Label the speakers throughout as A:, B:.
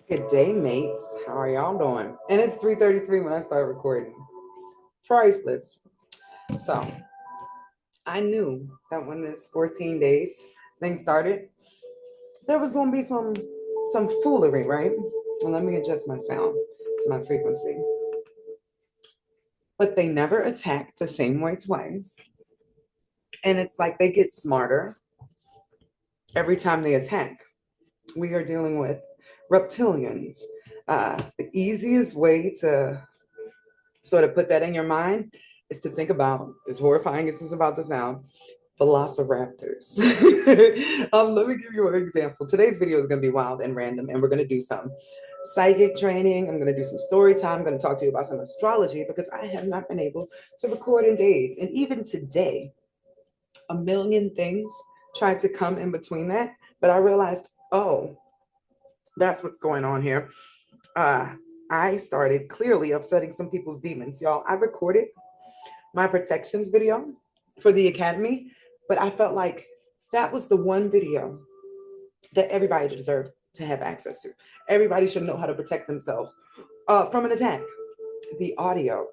A: Good day, mates. How are y'all doing? And it's 3:33 when I start recording. Priceless. So I knew that when this 14 days thing started, there was gonna be some foolery, right? And let me adjust my sound to my frequency. But they never attack the same way twice. And it's like they get smarter every time they attack. We are dealing with reptilians. The easiest way to sort of put that in your mind is to think about, as horrifying as this is about to sound, velociraptors. Let me give you an example. Today's video is going to be wild and random, and we're going to do some psychic training. I'm going to do some story time. I'm going to talk to you about some astrology because I have not been able to record in days. And even today, a million things tried to come in between that, but I realized, oh, that's what's going on here. Uh, I started clearly upsetting some people's demons, y'all. I recorded my protections video for the academy, but I felt like that was the one video that everybody deserved to have access to. Everybody should know how to protect themselves from an attack. The audio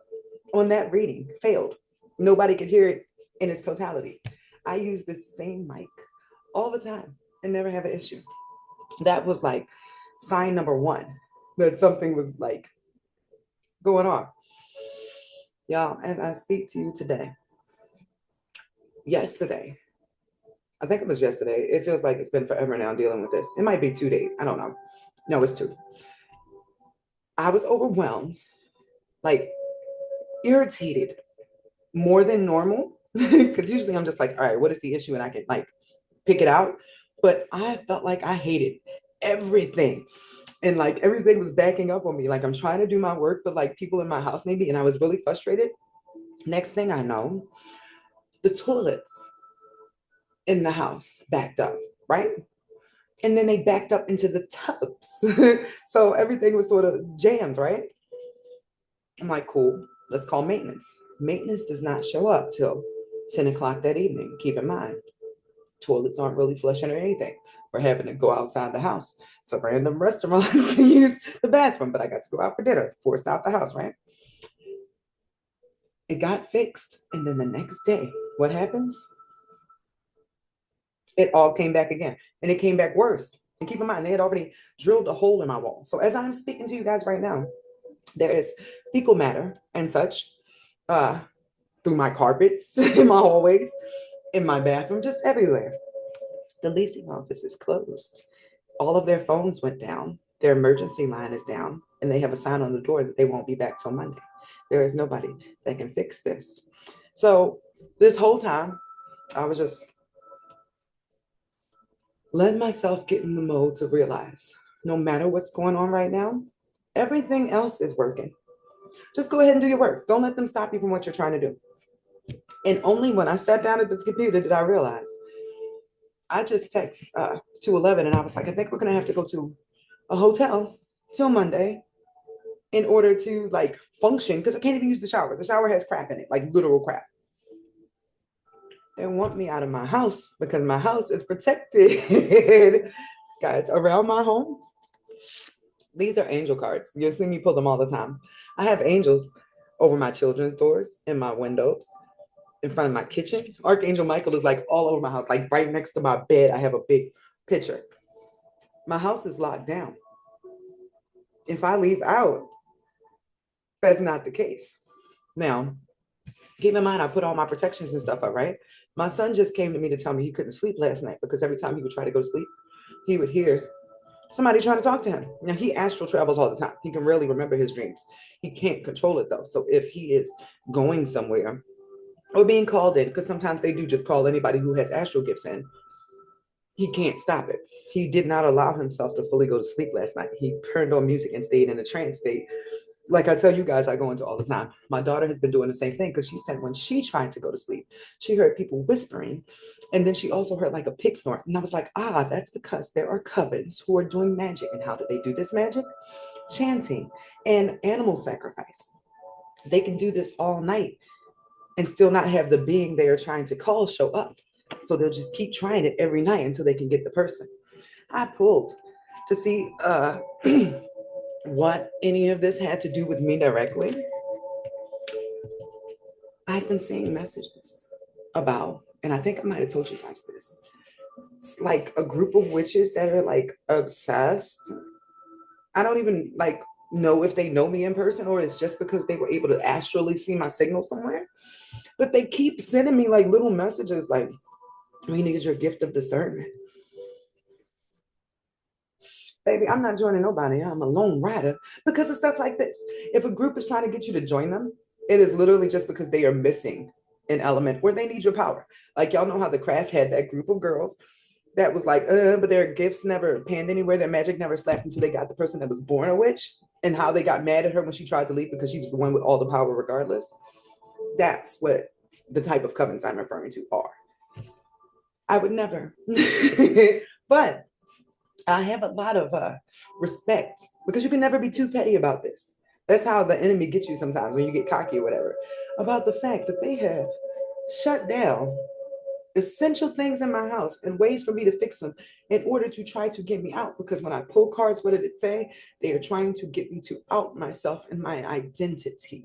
A: on that reading failed. Nobody could hear it in its totality. I use this same mic all the time and never have an issue. That was like sign number one that something was like going on. Y'all, and I speak to you today. Yesterday, I think it was yesterday. It feels like it's been forever now dealing with this. It might be 2 days. I don't know. No, it's two. I was overwhelmed, like irritated more than normal. Because usually I'm just like, all right, what is the issue? And I can like pick it out. But I felt like I hated everything. And like everything was backing up on me. Like I'm trying to do my work, but like people in my house maybe. And I was really frustrated. Next thing I know, the toilets in the house backed up, right? And then they backed up into the tubs. So everything was sort of jammed, right? I'm like, cool, let's call maintenance. Maintenance does not show up till 10 o'clock that evening. Keep in mind, toilets aren't really flushing or anything. We're having to go outside the house. So random restaurants to use the bathroom, but I got to go out for dinner, forced out the house, right? It got fixed. And then the next day, what happens? It all came back again. And it came back worse. And keep in mind, they had already drilled a hole in my wall. So as I'm speaking to you guys right now, there is fecal matter and such uh, through my carpets, in my hallways, in my bathroom, just everywhere. The leasing office is closed. All of their phones went down. Their emergency line is down, and they have a sign on the door that they won't be back till Monday. There is nobody that can fix this. So this whole time, I was just letting myself get in the mode to realize no matter what's going on right now, everything else is working. Just go ahead and do your work. Don't let them stop you from what you're trying to do. And only when I sat down at this computer did I realize I just texted 211 and I was like, I think we're going to have to go to a hotel till Monday in order to like function because I can't even use the shower. The shower has crap in it, like literal crap. They want me out of my house because my house is protected. Guys, around my home, these are angel cards. You'll see me pull them all the time. I have angels over my children's doors, in my windows, in front of my kitchen. Archangel Michael is like all over my house, like right next to my bed. I have a big picture. My house is locked down. If I leave out, that's not the case. Now, keep in mind, I put all my protections and stuff up, right? My son just came to me to tell me he couldn't sleep last night because every time he would try to go to sleep, he would hear somebody trying to talk to him. Now, he astral travels all the time. He can rarely remember his dreams. He can't control it though. So if he is going somewhere or being called in, because sometimes they do just call anybody who has astral gifts in, he can't stop it. He did not allow himself to fully go to sleep last night. He turned on music and stayed in a trance state. Like I tell you guys, I go into all the time. My daughter has been doing the same thing because she said when she tried to go to sleep, she heard people whispering. And then she also heard like a pig snort. And I was like, that's because there are covens who are doing magic. And how do they do this magic? Chanting and animal sacrifice. They can do this all night and still not have the being they are trying to call show up. So they'll just keep trying it every night until they can get the person. I pulled to see what any of this had to do with me directly, I'd been seeing messages about, and I think I might have told you guys this. It's like a group of witches that are like obsessed. I don't even like know if they know me in person or it's just because they were able to astrally see my signal somewhere. But they keep sending me like little messages like, we need your gift of discernment. Baby, I'm not joining nobody. I'm a lone rider because of stuff like this. If a group is trying to get you to join them, it is literally just because they are missing an element where they need your power. Like y'all know how the craft had that group of girls that was like, but their gifts never panned anywhere. Their magic never slapped until they got the person that was born a witch, and how they got mad at her when she tried to leave because she was the one with all the power regardless. That's what the type of covens I'm referring to are. I would never. But I have a lot of respect because you can never be too petty about this. That's how the enemy gets you sometimes when you get cocky or whatever, about the fact that they have shut down essential things in my house and ways for me to fix them in order to try to get me out. Because when I pull cards, what did it say? They are trying to get me to out myself and my identity.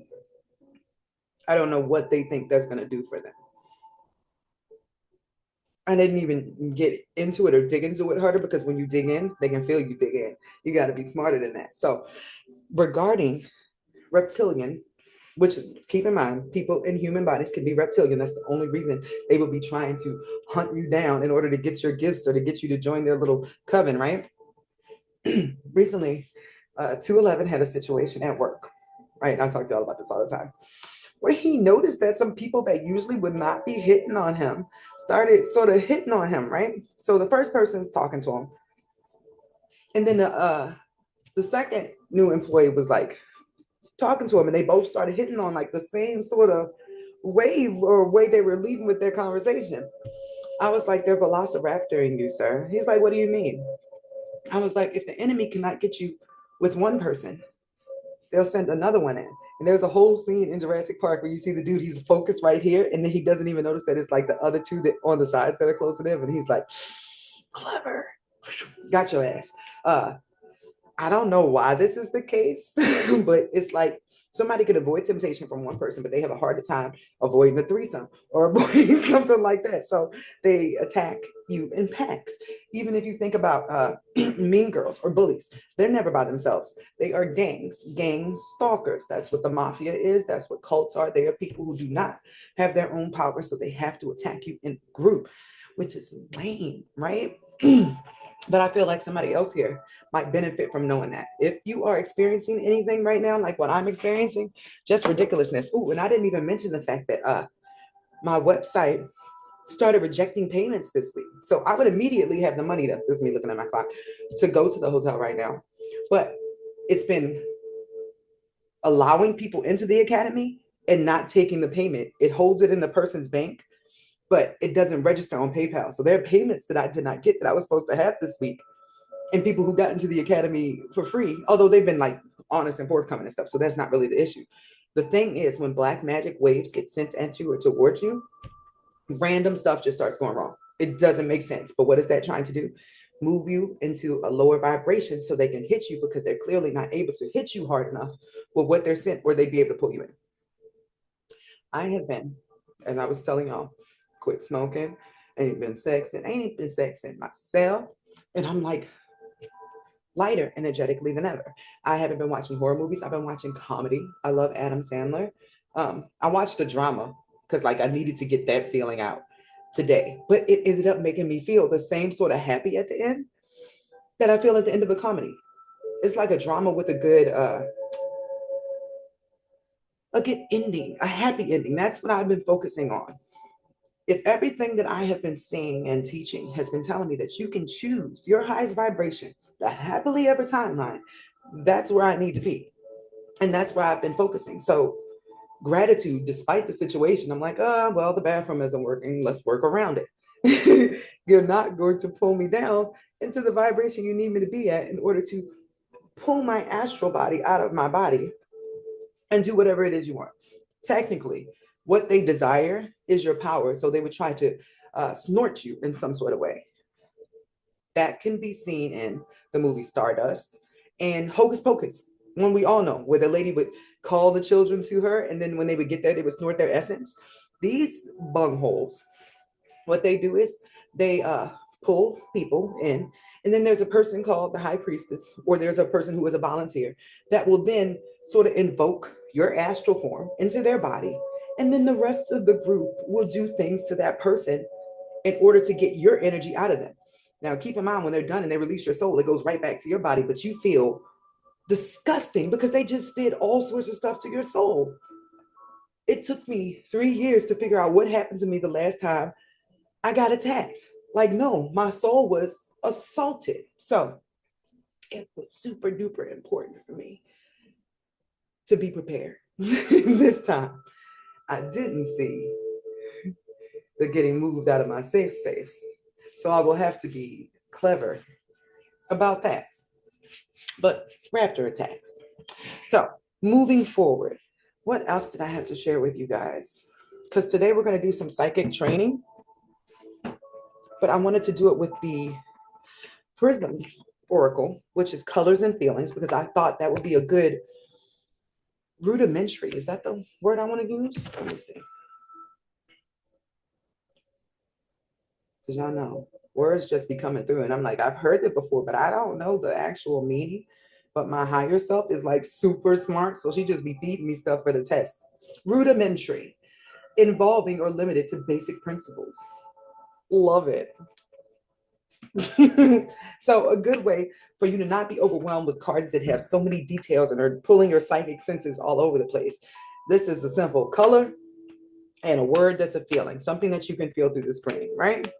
A: I don't know what they think that's going to do for them. I didn't even get into it or dig into it harder because when you dig in, they can feel you dig in. You got to be smarter than that. So, regarding reptilian, which keep in mind, people in human bodies can be reptilian. That's the only reason they will be trying to hunt you down in order to get your gifts or to get you to join their little coven, right? Recently, 211 had a situation at work, right? I talk to y'all about this all the time, where he noticed that some people that usually would not be hitting on him started sort of hitting on him, right? So the first person's talking to him, and then the second new employee was like talking to him, and they both started hitting on like the same sort of wave or way they were leading with their conversation. I was like, they're velociraptoring you, sir. He's like, what do you mean? I was like, if the enemy cannot get you with one person, they'll send another one in. And there's a whole scene in Jurassic Park where you see the dude, he's focused right here, and then he doesn't even notice that it's like the other two that on the sides that are closing in, and he's like, clever, got your ass. I don't know why this is the case, but it's like somebody can avoid temptation from one person, but they have a harder time avoiding a threesome or avoiding something like that. So they attack you in packs. Even if you think about mean girls or bullies, they're never by themselves. They are gangs, gang stalkers. That's what the mafia is. That's what cults are. They are people who do not have their own power, so they have to attack you in group, which is lame, right? But I feel like somebody else here might benefit from knowing that. If you are experiencing anything right now, like what I'm experiencing, just ridiculousness. Oh, and I didn't even mention the fact that my website started rejecting payments this week. So I would immediately have the money to, this is me looking at my clock, to go to the hotel right now. But it's been allowing people into the academy and not taking the payment. It holds it in the person's bank, but it doesn't register on PayPal. So there are payments that I did not get that I was supposed to have this week. And people who got into the academy for free, although they've been like honest and forthcoming and stuff. So that's not really the issue. The thing is, when black magic waves get sent at you or towards you, random stuff just starts going wrong. It doesn't make sense. But what is that trying to do? Move you into a lower vibration so they can hit you, because they're clearly not able to hit you hard enough with what they're sent where they'd be able to pull you in. I have been, and I was telling y'all, quit smoking, ain't been sexing myself. And I'm like lighter energetically than ever. I haven't been watching horror movies. I've been watching comedy. I love Adam Sandler. I watched a drama because like I needed to get that feeling out today, but it ended up making me feel the same sort of happy at the end that I feel at the end of a comedy. It's like a drama with a good ending, a happy ending. That's what I've been focusing on. If everything that I have been seeing and teaching has been telling me that you can choose your highest vibration, the happily ever timeline, that's where I need to be. And that's where I've been focusing. So gratitude, despite the situation, I'm like, oh, well, the bathroom isn't working. Let's work around it. You're not going to pull me down into the vibration you need me to be at in order to pull my astral body out of my body and do whatever it is you want. Technically, what they desire is your power. So they would try to snort you in some sort of way. That can be seen in the movie Stardust and Hocus Pocus, one we all know, where the lady would call the children to her, and then when they would get there, they would snort their essence. These bungholes, what they do is they pull people in, and then there's a person called the high priestess, or there's a person who is a volunteer that will then sort of invoke your astral form into their body, and then the rest of the group will do things to that person in order to get your energy out of them. Now keep in mind, when they're done and they release your soul, it goes right back to your body, but you feel disgusting because they just did all sorts of stuff to your soul. It took me 3 years to figure out what happened to me the last time I got attacked. Like, no, my soul was assaulted. So it was super duper important for me to be prepared. This time, I didn't see the getting moved out of my safe space. So I will have to be clever about that. But raptor attacks. So moving forward, what else did I have to share with you guys? Because today we're going to do some psychic training, but I wanted to do it with the Prism Oracle, which is colors and feelings, because I thought that would be a good rudimentary. Is that the word I want to use? Let me see. Because y'all know words just be coming through, and I'm like, I've heard it before, but I don't know the actual meaning. But my higher self is like super smart, so she just be feeding me stuff for the test. Rudimentary, involving or limited to basic principles. Love it. So a good way for you to not be overwhelmed with cards that have so many details and are pulling your psychic senses all over the place. This is a simple color and a word that's a feeling, something that you can feel through the screen, right?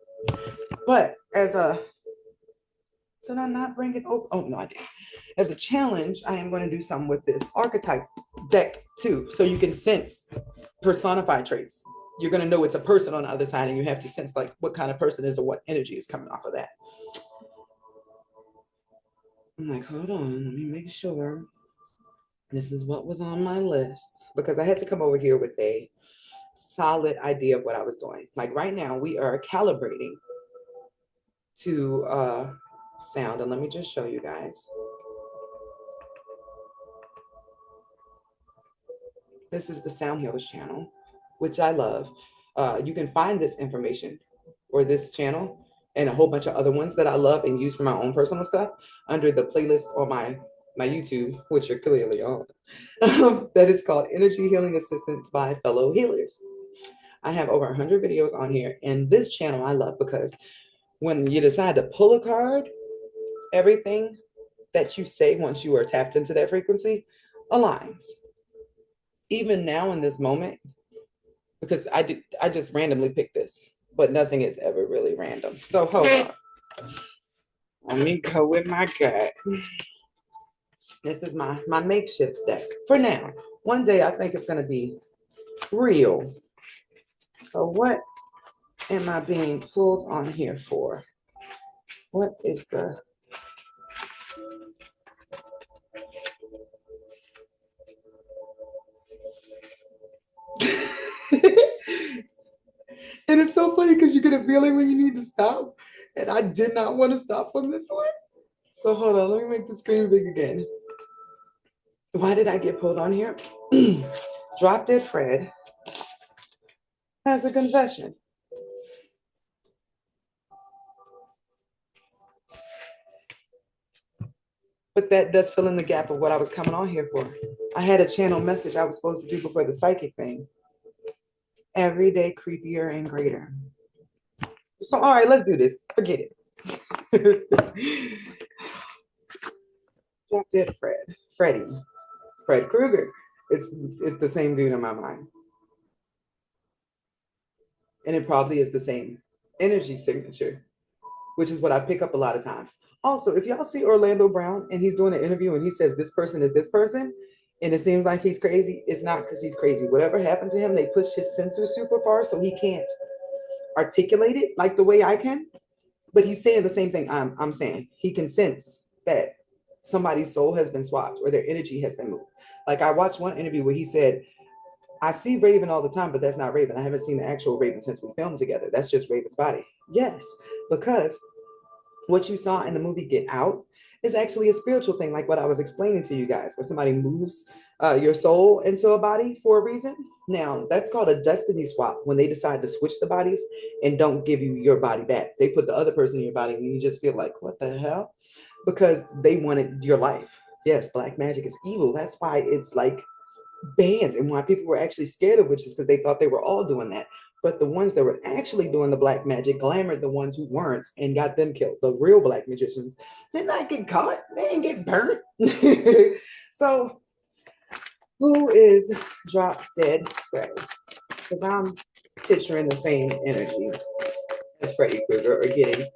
A: But as a, did I not bring it? Oh no, I did. As a challenge, I am going to do something with this archetype deck too, so you can sense personified traits. You're going to know it's a person on the other side, and you have to sense like what kind of person is or what energy is coming off of that. I'm like, hold on, let me make sure this is what was on my list, because I had to come over here with a solid idea of what I was doing. Like right now, we are calibrating to sound, and let me just show you guys. This is the Sound Healers channel, which I love. You can find this information or this channel and a whole bunch of other ones that I love and use for my own personal stuff under the playlist on my YouTube, which you're clearly on. That is called Energy Healing Assistance by Fellow Healers. I have over 100 videos on here, and this channel I love because when you decide to pull a card, everything that you say once you are tapped into that frequency aligns. Even now in this moment, because I just randomly picked this, but nothing is ever really random. So hold on. Let me go with my gut. This is my makeshift deck for now. One day I think it's gonna be real. So what am I being pulled on here for? What is the And it's so funny because you get a feeling when you need to stop. And I did not want to stop on this one. So hold on, let me make the screen big again. Why did I get pulled on here? Drop Dead Fred has a confession. But that does fill in the gap of what I was coming on here for. I had a channel message I was supposed to do before the psychic thing. Every day creepier and greater. So all right, let's do this. Forget it. Drop Dead Freddy. Fred Krueger. It's the same dude in my mind. And it probably is the same energy signature, which is what I pick up a lot of times. Also, if y'all see Orlando Brown and he's doing an interview and he says this person is this person, and it seems like he's crazy, it's not because he's crazy. Whatever happened to him, they pushed his sensors super far so he can't articulate it like the way I can. But he's saying the same thing I'm saying. He can sense that somebody's soul has been swapped or their energy has been moved. Like I watched one interview where he said, I see Raven all the time, but that's not Raven. I haven't seen the actual Raven since we filmed together. That's just Raven's body. Yes, because What you saw in the movie Get Out is actually a spiritual thing, like what I was explaining to you guys, where somebody moves your soul into a body for a reason. Now, that's called a destiny swap when they decide to switch the bodies and don't give you your body back. They put the other person in your body and you just feel like, what the hell? Because they wanted your life. Yes, black magic is evil. That's why it's like banned and why people were actually scared of witches because they thought they were all doing that. But the ones that were actually doing the black magic glamored the ones who weren't and got them killed. The real black magicians did not get caught. They didn't get burnt. So who is drop dead Freddy? Because I'm picturing the same energy as Freddy Krueger or getting,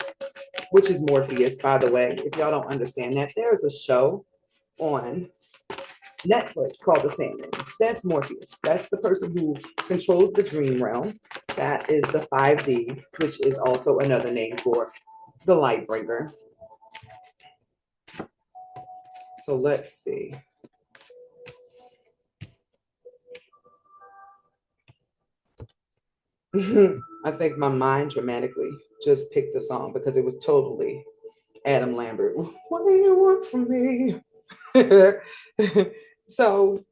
A: which is Morpheus, by the way. If y'all don't understand that, there's a show on Netflix called The Sandman. That's Morpheus. That's the person who controls the dream realm. That is the 5D, which is also another name for the light bringer. So let's see. I think my mind dramatically just picked the song because it was totally Adam Lambert. What do you want from me? So,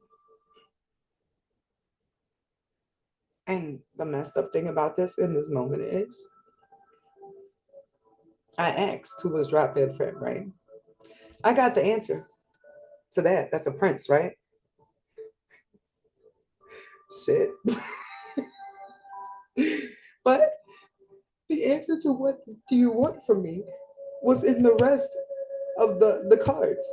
A: and the messed up thing about this in this moment is I asked who was Drop Dead Fred, right? I got the answer to that. That's a prince, right? Shit. But the answer to what do you want from me was in the rest of the cards.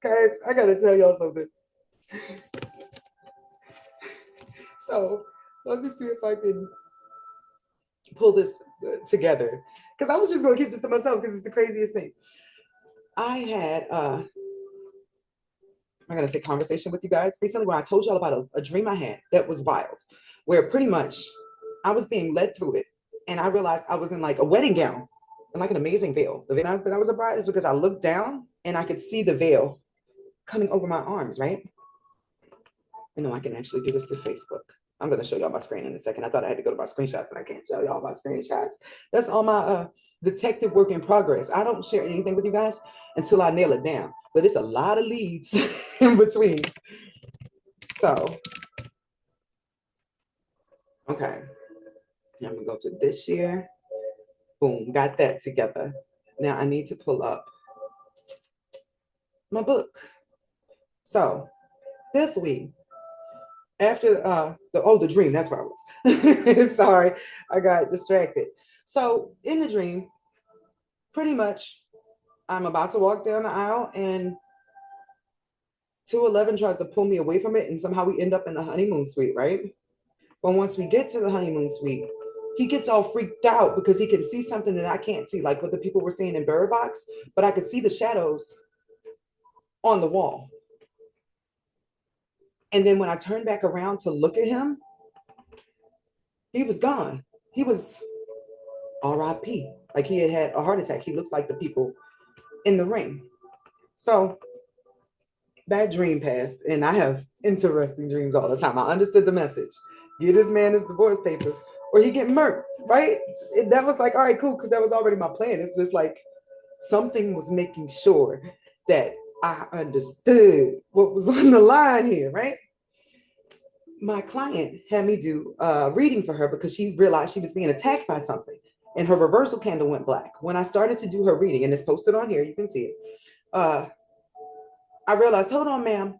A: Guys, I gotta tell y'all something. So let me see if I can pull this together. Because I was just gonna keep this to myself because it's the craziest thing. I had I'm gonna say conversation with you guys recently where I told y'all about a dream I had that was wild, where pretty much I was being led through it, and I realized I was in like a wedding gown and like an amazing veil. The veil that I was a bride is because I looked down and I could see the veil coming over my arms, right? You know, I can actually do this through Facebook. I'm gonna show y'all my screen in a second. I thought I had to go to my screenshots, and I can't show y'all my screenshots. That's all my detective work in progress. I don't share anything with you guys until I nail it down. But it's a lot of leads in between. So, okay. I'm gonna go to this year. Boom, got that together. Now I need to pull up my book. So this week, after the dream, that's where I was. Sorry, I got distracted. So in the dream, pretty much I'm about to walk down the aisle and 211 tries to pull me away from it, and somehow we end up in the honeymoon suite, right? But once we get to the honeymoon suite, he gets all freaked out because he can see something that I can't see, like what the people were seeing in Bird Box, but I could see the shadows on the wall. And then when I turned back around to look at him, he was gone. He was RIP. Like he had had a heart attack. He looks like the people in the ring. So that dream passed, and I have interesting dreams all the time. I understood the message. Get this man his divorce papers or he get murked, right? That was like, all right, cool, because that was already my plan. It's just like something was making sure that I understood what was on the line here, right? My client had me do a reading for her because she realized she was being attacked by something, and her reversal candle went black. When I started to do her reading, and it's posted on here, you can see it. I realized, hold on, ma'am,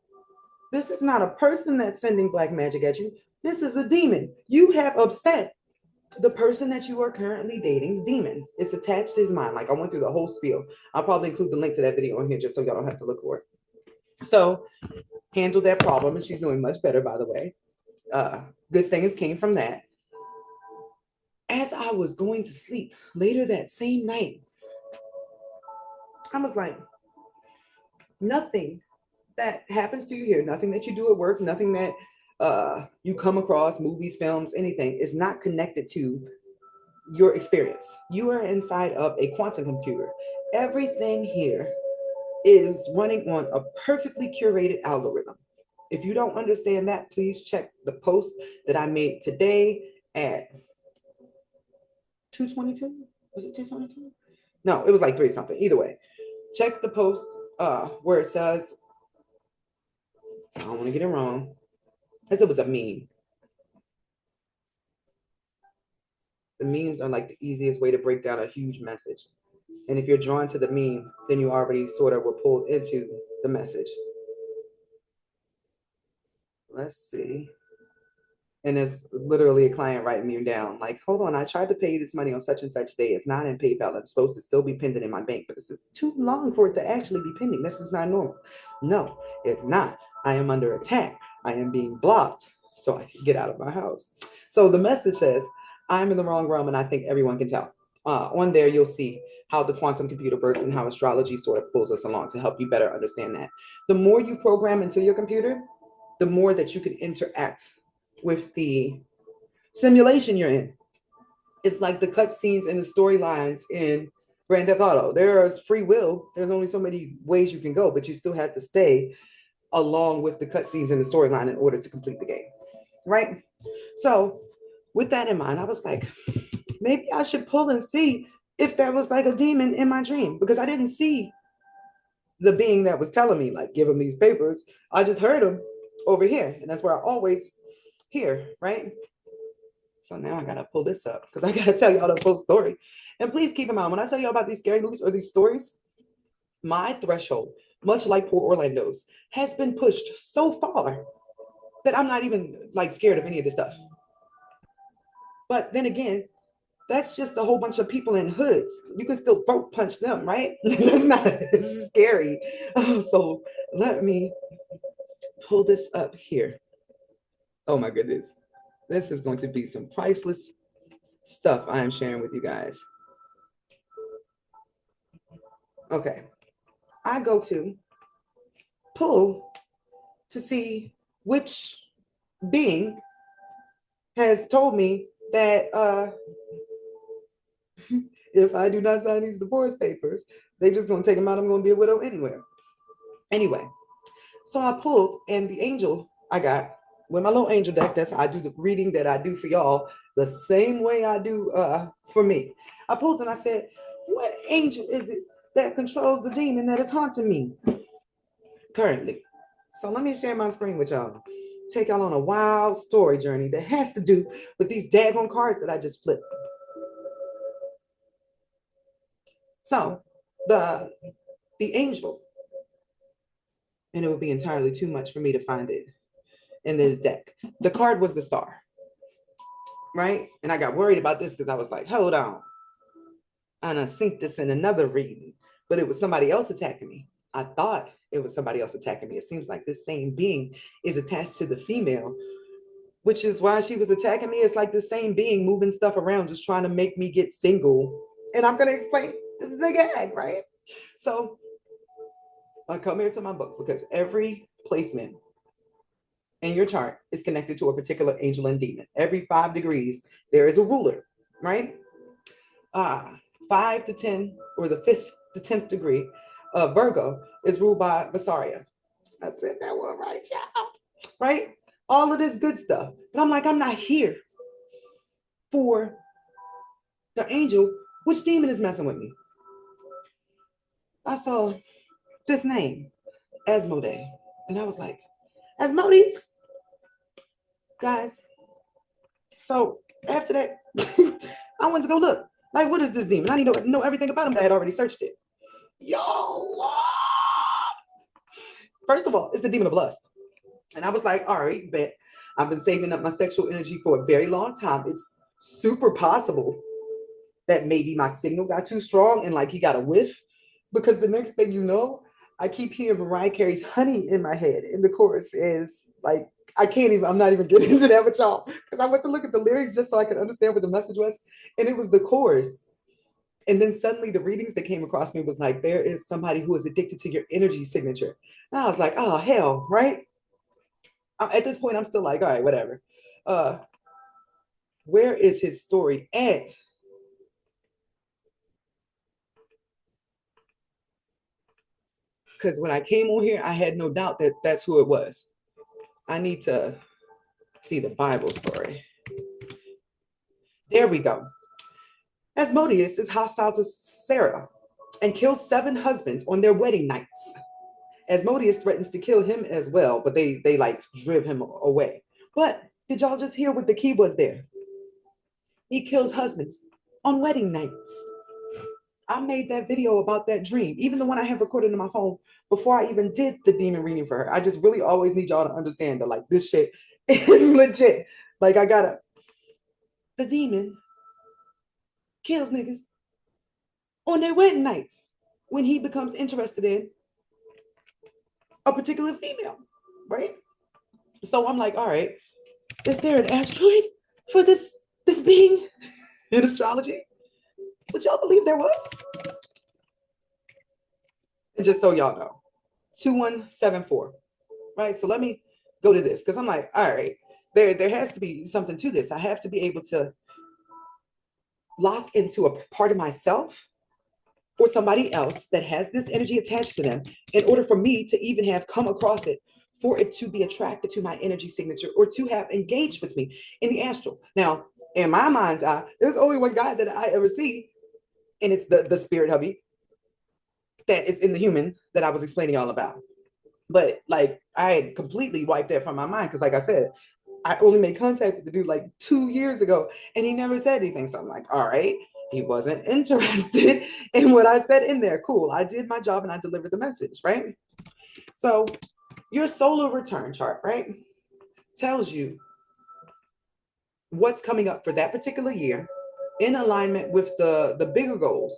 A: this is not a person that's sending black magic at you. This is a demon. You have upset the person that you are currently dating's demons. It's attached to his mind. Like I went through the whole spiel. I'll probably include the link to that video on here just so y'all don't have to look for it. So handle that problem, and she's doing much better, by the way. Good things came from that. As I was going to sleep later that same night, I was like, nothing that happens to you here, nothing that you do at work, nothing that you come across, movies, films, anything, is not connected to your experience. You are inside of a quantum computer. Everything here is running on a perfectly curated algorithm. If you don't understand that, please check the post that I made today at 2:22. Was it 2:22? No, it was like three something. Either way, check the post where it says, I don't want to get it wrong, because it was a meme. The memes are like the easiest way to break down a huge message. And if you're drawn to the meme, then you already sort of were pulled into the message. Let's see. And it's literally a client writing me down, like, hold on, I tried to pay this money on such and such day. It's not in PayPal. It's supposed to still be pending in my bank, but this is too long for it to actually be pending. This is not normal. No, it's not. I am under attack. I am being blocked so I can get out of my house. So the message says, I'm in the wrong realm, and I think everyone can tell. On there, you'll see how the quantum computer works and how astrology sort of pulls us along to help you better understand that. The more you program into your computer, the more that you can interact with the simulation you're in. It's like the cutscenes and the storylines in Grand Theft Auto. There's free will. There's only so many ways you can go, but you still have to stay along with the cutscenes and the storyline in order to complete the game, right? So, with that in mind, I was like, maybe I should pull and see if there was like a demon in my dream, because I didn't see the being that was telling me, like, give him these papers. I just heard him over here, and that's where I always hear, right? So now I gotta pull this up because I gotta tell y'all the full story. And please keep in mind, when I tell you about these scary movies or these stories, my threshold, much like poor Orlando's, has been pushed so far that I'm not even like scared of any of this stuff. But then again, that's just a whole bunch of people in hoods. You can still throat punch them, right? That's not it's scary. So let me pull this up here. Oh my goodness. This is going to be some priceless stuff I am sharing with you guys. Okay. I go to pull to see which being has told me that if I do not sign these divorce papers, they just gonna take them out. I'm gonna be a widow anywhere. Anyway, so I pulled, and the angel I got with my little angel deck. That's how I do the reading that I do for y'all, the same way I do for me. I pulled and I said, "What angel is it that controls the demon that is haunting me currently?" So let me share my screen with y'all. Take y'all on a wild story journey that has to do with these daggone cards that I just flipped. So the angel, and it would be entirely too much for me to find it in this deck. The card was the star, right? And I got worried about this because I was like, hold on. And I synced this in another reading, but it was somebody else attacking me. I thought it was somebody else attacking me. It seems like this same being is attached to the female, which is why she was attacking me. It's like the same being moving stuff around, just trying to make me get single. And I'm going to explain the gag, right? So I come here to my book because every placement in your chart is connected to a particular angel and demon. Every 5 degrees, there is a ruler, right? 5 to 10, or the 5th to 10th degree of Virgo is ruled by Visaria. I said that one right, y'all. Right? All of this good stuff. But I'm like, I'm not here for the angel. Which demon is messing with me? I saw this name, Asmodee. And I was like, Asmodees? Guys. So after that, I went to go look. Like, what is this demon? I need to know everything about him. I had already searched it. Yo! First of all, it's the demon of lust. And I was like, all right, bet. I've been saving up my sexual energy for a very long time. It's super possible that maybe my signal got too strong and like he got a whiff. Because the next thing you know, I keep hearing Mariah Carey's Honey in my head. And the chorus is like, I can't even, I'm not even getting into that with y'all. Because I went to look at the lyrics just so I could understand what the message was. And it was the chorus. And then suddenly the readings that came across me was like, there is somebody who is addicted to your energy signature. And I was like, oh, hell, right? At this point, I'm still like, all right, whatever. Uh, where is his story at? Because when I came on here, I had no doubt that that's who it was. I need to see the Bible story. There we go. Asmodeus is hostile to Sarah and kills 7 husbands on their wedding nights. Asmodeus threatens to kill him as well, but they like drive him away. But did y'all just hear what the key was there? He kills husbands on wedding nights. I made that video about that dream, even the one I have recorded in my phone before I even did the demon reading for her. I just really always need y'all to understand that like this shit is legit. Like I gotta, the demon kills niggas on their wedding nights when he becomes interested in a particular female, right? So I'm like, all right, is there an asteroid for this being in astrology? Would y'all believe there was? And just so y'all know, 2174, right? So let me go to this because I'm like, all right, there has to be something to this. I have to be able to lock into a part of myself or somebody else that has this energy attached to them in order for me to even have come across it, for it to be attracted to my energy signature or to have engaged with me in the astral. Now, in my mind's eye, there's only one guy that I ever see, and it's the spirit hubby that is in the human that I was explaining all about. But like I had completely wiped that from my mind because, like I said, I only made contact with the dude like 2 years ago and he never said anything. So I'm like, all right, he wasn't interested in what I said in there. Cool. I did my job and I delivered the message, right? So your solar return chart, right, tells you what's coming up for that particular year in alignment with the bigger goals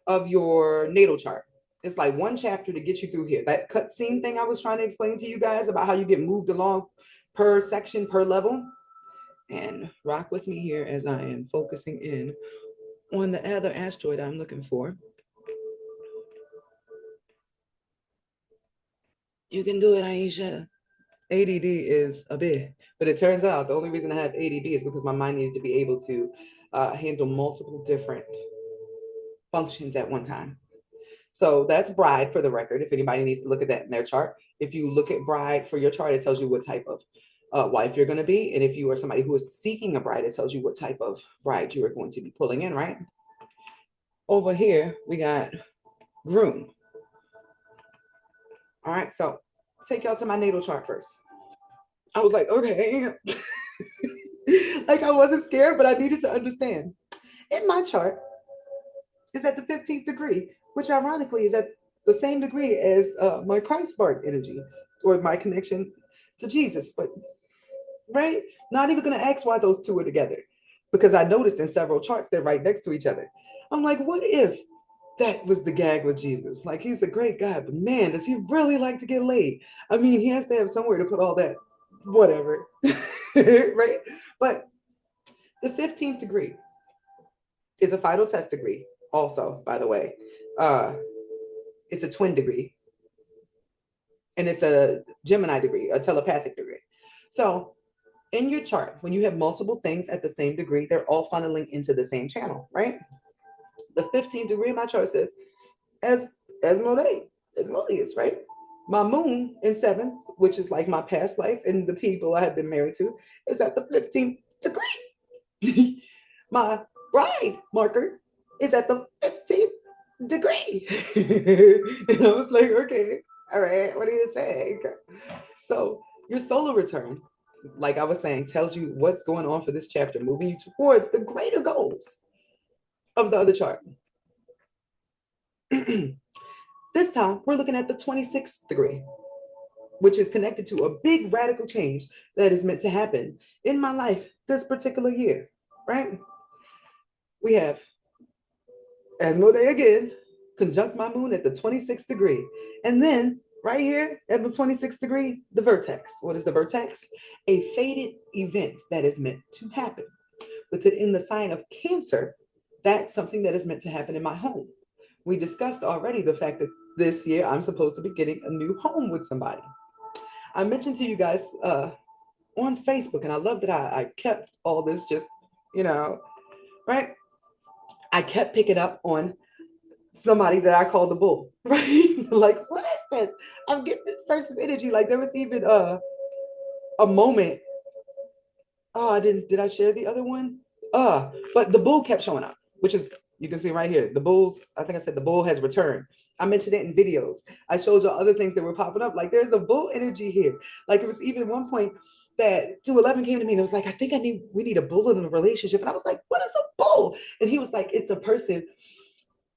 A: of your natal chart. It's like one chapter to get you through here. That cutscene thing I was trying to explain to you guys about how you get moved along per section, per level. And rock with me here as I am focusing in on the other asteroid I'm looking for. You can do it, Aisha. ADD is a bit, but it turns out the only reason I had ADD is because my mind needed to be able to handle multiple different functions at one time. So that's bride for the record. If anybody needs to look at that in their chart, if you look at bride for your chart, it tells you what type of wife you're going to be. And if you are somebody who is seeking a bride, it tells you what type of bride you are going to be pulling in, right? Over here, we got groom. All right, so take y'all to my natal chart first. I was like, okay. Like I wasn't scared, but I needed to understand. In my chart is at the 15th degree, which ironically is at the same degree as my Christ spark energy or my connection to Jesus. But right, not even going to ask why those two are together because I noticed in several charts they're right next to each other. I'm like, what if that was the gag with Jesus? Like, he's a great guy, but man, does he really like to get laid? I mean, he has to have somewhere to put all that, whatever, right? But the 15th degree is a final test degree, also, by the way. It's a twin degree, and it's a Gemini degree, a telepathic degree. So, in your chart, when you have multiple things at the same degree, they're all funneling into the same channel, right? The 15th degree of my chart says, as Asmodeus, right? My moon in 7th, which is like my past life and the people I have been married to, is at the 15th degree. My bride marker is at the 15th degree. And I was like, okay, all right, what are you saying? So your solar return, like I was saying, tells you what's going on for this chapter, moving you towards the greater goals of the other chart. This time, we're looking at the 26th degree, which is connected to a big radical change that is meant to happen in my life this particular year, right? We have Asmodee again, conjunct my moon at the 26th degree. And then right here at the 26th degree, the vertex. What is the vertex? A fated event that is meant to happen. With it in the sign of Cancer, that's something that is meant to happen in my home. We discussed already the fact that this year I'm supposed to be getting a new home with somebody. I mentioned to you guys on Facebook, and I love that I kept all this just, right? I kept picking up on somebody that I call the bull, right? Like, what is this? I'm getting this person's energy. Like there was even a moment. Oh, did I share the other one? But the bull kept showing up, which is, you can see right here. The bulls, I think I said the bull has returned. I mentioned it in videos. I showed you other things that were popping up. Like there's a bull energy here. Like it was even one point that 211 came to me and it was like, I think we need a bull in a relationship. And I was like, what is a bull? And he was like, it's a person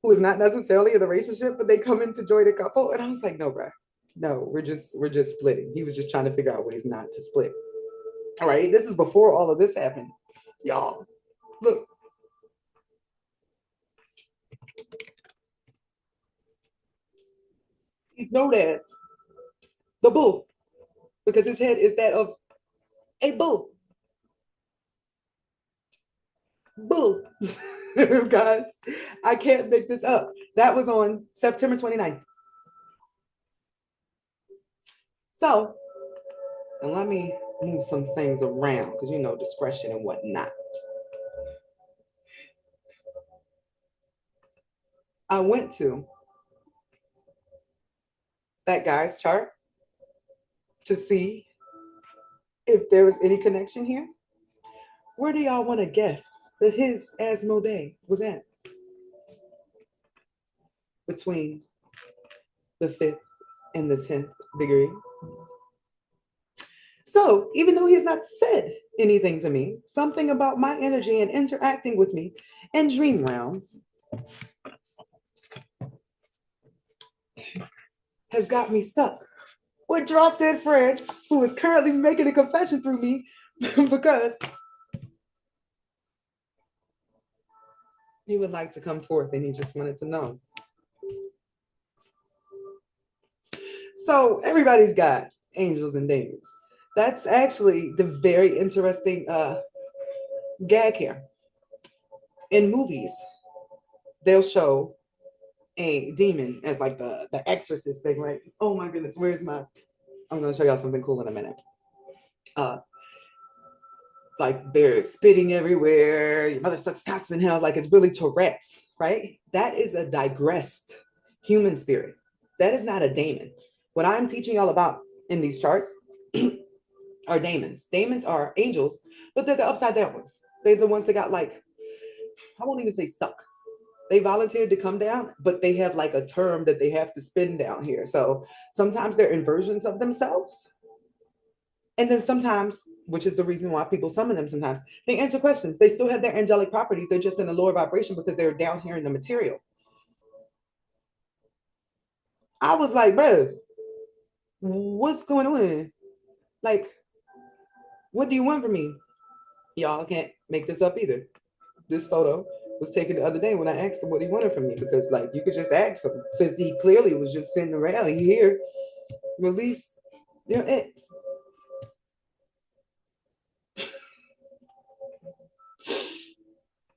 A: who is not necessarily in a relationship, but they come in to join a couple. And I was like, no, bro. No, we're just splitting. He was just trying to figure out ways not to split. All right, this is before all of this happened. Y'all, look. He's known as the bull because his head is that of a bull. Bull. Guys, I can't make this up. That was on September 29th. So, and let me move some things around because you know discretion and whatnot. I went to that guy's chart to see if there was any connection here. Where do y'all want to guess that his Asmodee was at? Between the 5th and the 10th degree. So even though he has not said anything to me, something about my energy and interacting with me in dream realm has got me stuck with drop dead Fred, who is currently making a confession through me because he would like to come forth and he just wanted to know. So everybody's got angels and demons. That's actually the very interesting gag here. In movies, they'll show a demon as like the exorcist thing, right? Oh my goodness, where's my, I'm gonna show y'all something cool in a minute. Like they're spitting everywhere, your mother sucks cocks in hell, like it's really Tourette's, right? That is a digressed human spirit. That is not a daemon. What I'm teaching y'all about in these charts are daemons. Daemons are angels, but they're the upside down ones. They're the ones that got like, I won't even say stuck. They volunteered to come down, but they have like a term that they have to spin down here. So sometimes they're inversions of themselves. And then sometimes, which is the reason why people summon them sometimes, they answer questions. They still have their angelic properties. They're just in a lower vibration because they're down here in the material. I was like, bro, what's going on? Like, what do you want from me? Y'all can't make this up either. This photo was taken the other day when I asked him what he wanted from me because, like, you could just ask him since he clearly was just sitting around here. Release your ex.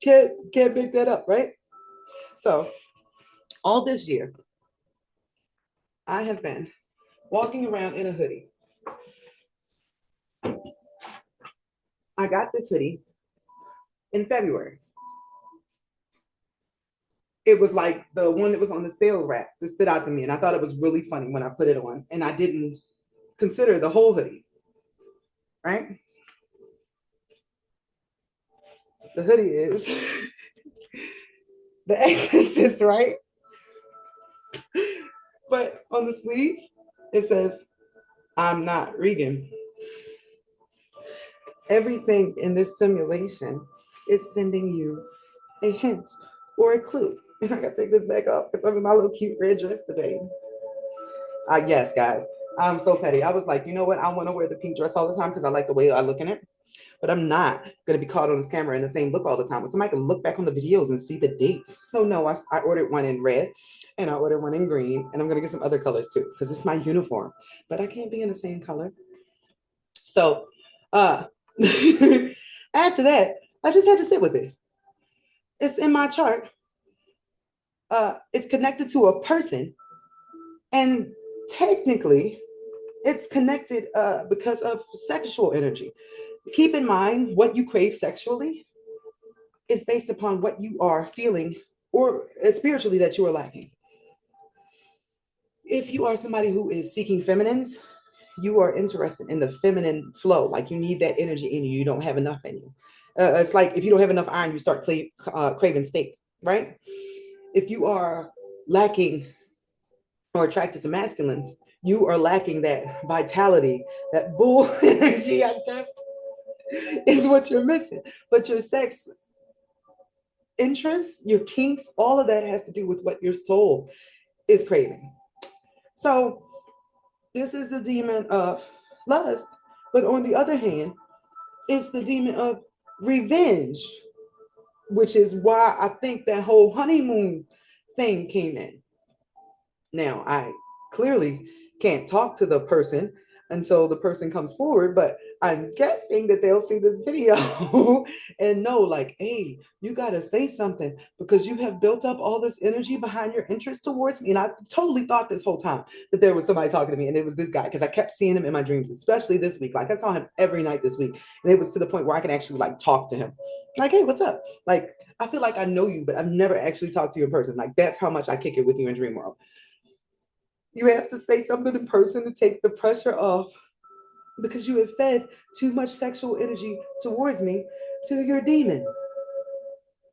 A: Can't make that up, right? So, all this year, I have been walking around in a hoodie. I got this hoodie in February. It was like the one that was on the sale rack that stood out to me. And I thought it was really funny when I put it on. And I didn't consider the whole hoodie, right? The hoodie is the Exorcist, right? But on the sleeve, it says, I'm not Regan. Everything in this simulation is sending you a hint or a clue. And I gotta take this back off because I'm in my little cute red dress today. Yes, guys, I'm so petty. I was like, you know what? I want to wear the pink dress all the time because I like the way I look in it. But I'm not going to be caught on this camera in the same look all the time. But somebody can look back on the videos and see the dates. So no, I ordered one in red and I ordered one in green. And I'm going to get some other colors too because it's my uniform. But I can't be in the same color. So after that, I just had to sit with it. It's in my chart. It's connected to a person. And technically, it's connected because of sexual energy. Keep in mind what you crave sexually is based upon what you are feeling or spiritually that you are lacking. If you are somebody who is seeking feminines, you are interested in the feminine flow. Like you need that energy in you. You don't have enough in you. It's like if you don't have enough iron, you start craving steak, right? If you are lacking or attracted to masculines, you are lacking that vitality, that bull energy, I guess, is what you're missing. But your sex interests, your kinks, all of that has to do with what your soul is craving. So this is the demon of lust. But on the other hand, it's the demon of revenge, which is why I think that whole honeymoon thing came in. Now, I clearly can't talk to the person until the person comes forward, but I'm guessing that they'll see this video and know, like, hey, you got to say something because you have built up all this energy behind your interest towards me. And I totally thought this whole time that there was somebody talking to me, and it was this guy because I kept seeing him in my dreams, especially this week. Like, I saw him every night this week, and it was to the point where I can actually like talk to him. Like, hey, what's up? Like, I feel like I know you, but I've never actually talked to you in person. Like, that's how much I kick it with you in Dream World. You have to say something in person to take the pressure off because you have fed too much sexual energy towards me to your demon.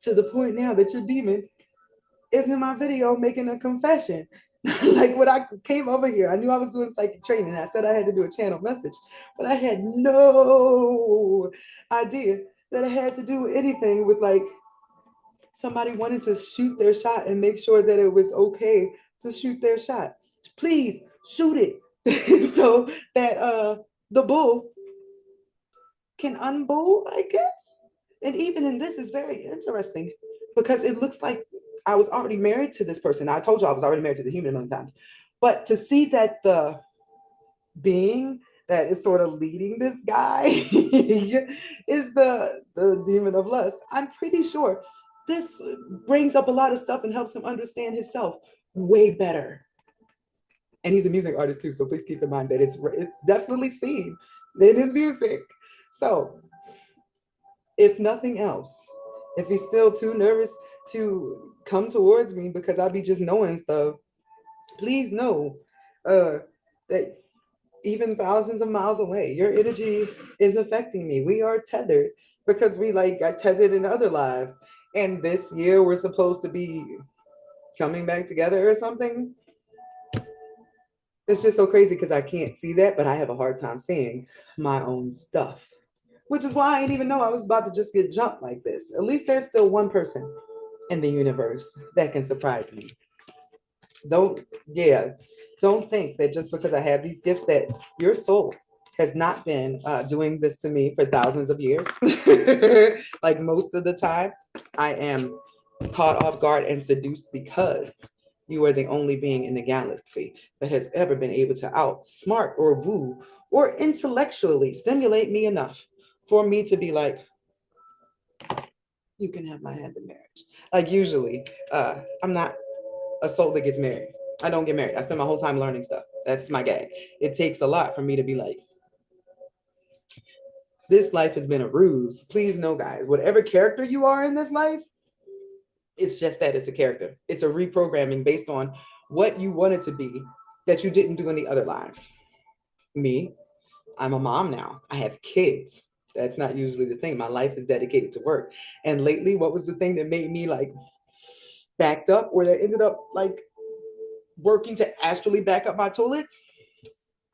A: To the point now that your demon is in my video making a confession. Like when I came over here, I knew I was doing psychic training. I said I had to do a channel message, but I had no idea that it had to do anything with like somebody wanted to shoot their shot and make sure that it was okay to shoot their shot. Please shoot it so that the bull can unbull, I guess. And even in this is very interesting because it looks like I was already married to this person. I told you I was already married to the human a million times. But to see that the being that is sort of leading this guy is the demon of lust, I'm pretty sure this brings up a lot of stuff and helps him understand himself way better. And he's a music artist too, so please keep in mind that it's definitely seen in his music. So if nothing else, if he's still too nervous to come towards me because I'll be just knowing stuff, please know that even thousands of miles away, your energy is affecting me. We are tethered because we like got tethered in other lives. And this year we're supposed to be coming back together or something. It's just so crazy because I can't see that, but I have a hard time seeing my own stuff. Which is why I didn't even know I was about to just get jumped like this. At least there's still one person in the universe that can surprise me. Don't, yeah, don't think that just because I have these gifts that your soul has not been doing this to me for thousands of years. Like most of the time, I am caught off guard and seduced because you are the only being in the galaxy that has ever been able to outsmart or woo or intellectually stimulate me enough for me to be like, you can have my hand in marriage. Like usually, I'm not a soul that gets married. I don't get married. I spend my whole time learning stuff. That's my gag. It takes a lot for me to be like, this life has been a ruse. Please know, guys, whatever character you are in this life, it's just that it's a character. It's a reprogramming based on what you wanted to be that you didn't do in the other lives. Me, I'm a mom now. I have kids. That's not usually the thing. My life is dedicated to work. And lately, what was the thing that made me like backed up or that ended up like working to astrally back up my toilets?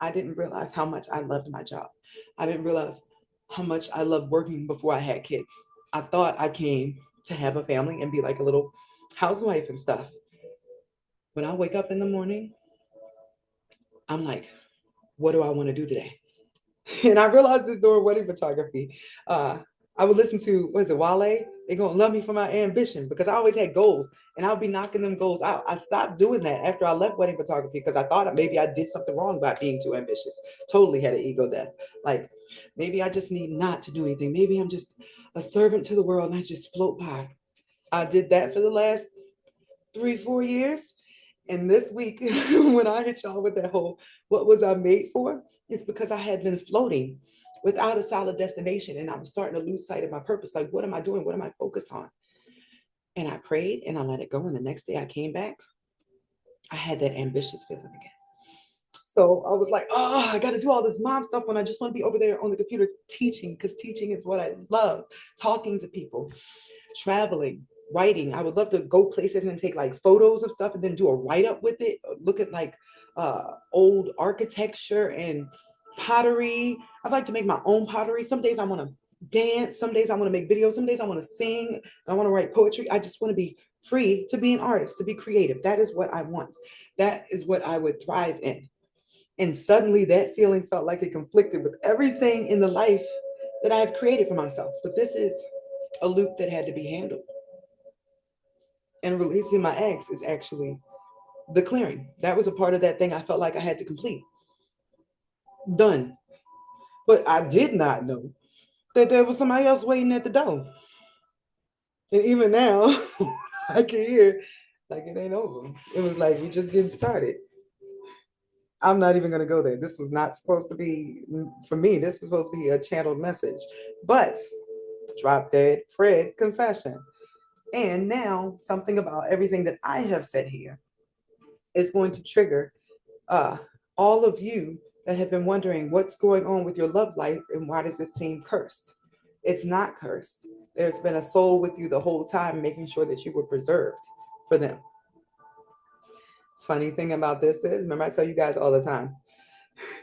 A: I didn't realize how much I loved my job. I didn't realize how much I loved working before I had kids. I thought I came to have a family and be like a little housewife and stuff. When I wake up in the morning, I'm like, what do I want to do today? And I realized this during wedding photography. I would listen to, what is it, Wale? They're going to love me for my ambition because I always had goals and I'll be knocking them goals out. I stopped doing that after I left wedding photography because I thought maybe I did something wrong by being too ambitious. Totally had an ego death. Like maybe I just need not to do anything. Maybe I'm just a servant to the world and I just float by. I did that for the last 3, 4 years. And this week, when I hit y'all with that whole, what was I made for? It's because I had been floating without a solid destination and I was starting to lose sight of my purpose. Like, what am I doing? What am I focused on? And I prayed and I let it go. And the next day I came back, I had that ambitious feeling again. So I was like, oh, I got to do all this mom stuff when I just want to be over there on the computer teaching, because teaching is what I love. Talking to people, traveling, writing. I would love to go places and take like photos of stuff and then do a write up with it. Look at like old architecture and pottery. I'd like to make my own pottery. Some days I want to dance. Some days I want to make videos. Some days I want to sing. I want to write poetry. I just want to be free to be an artist, to be creative. That is what I want. That is what I would thrive in. And suddenly that feeling felt like it conflicted with everything in the life that I have created for myself. But this is a loop that had to be handled. And releasing my ex is actually the clearing. That was a part of that thing I felt like I had to complete. Done. But I did not know that there was somebody else waiting at the door. And even now, I can hear like it ain't over. It was like we just getting started. I'm not even going to go there. This was not supposed to be, for me, this was supposed to be a channeled message. But drop dead Fred confession. And now something about everything that I have said here is going to trigger uh, all of you that have been wondering what's going on with your love life and why does it seem cursed? It's not cursed. There's been a soul with you the whole time, making sure that you were preserved for them. Funny thing about this is, remember I tell you guys all the time,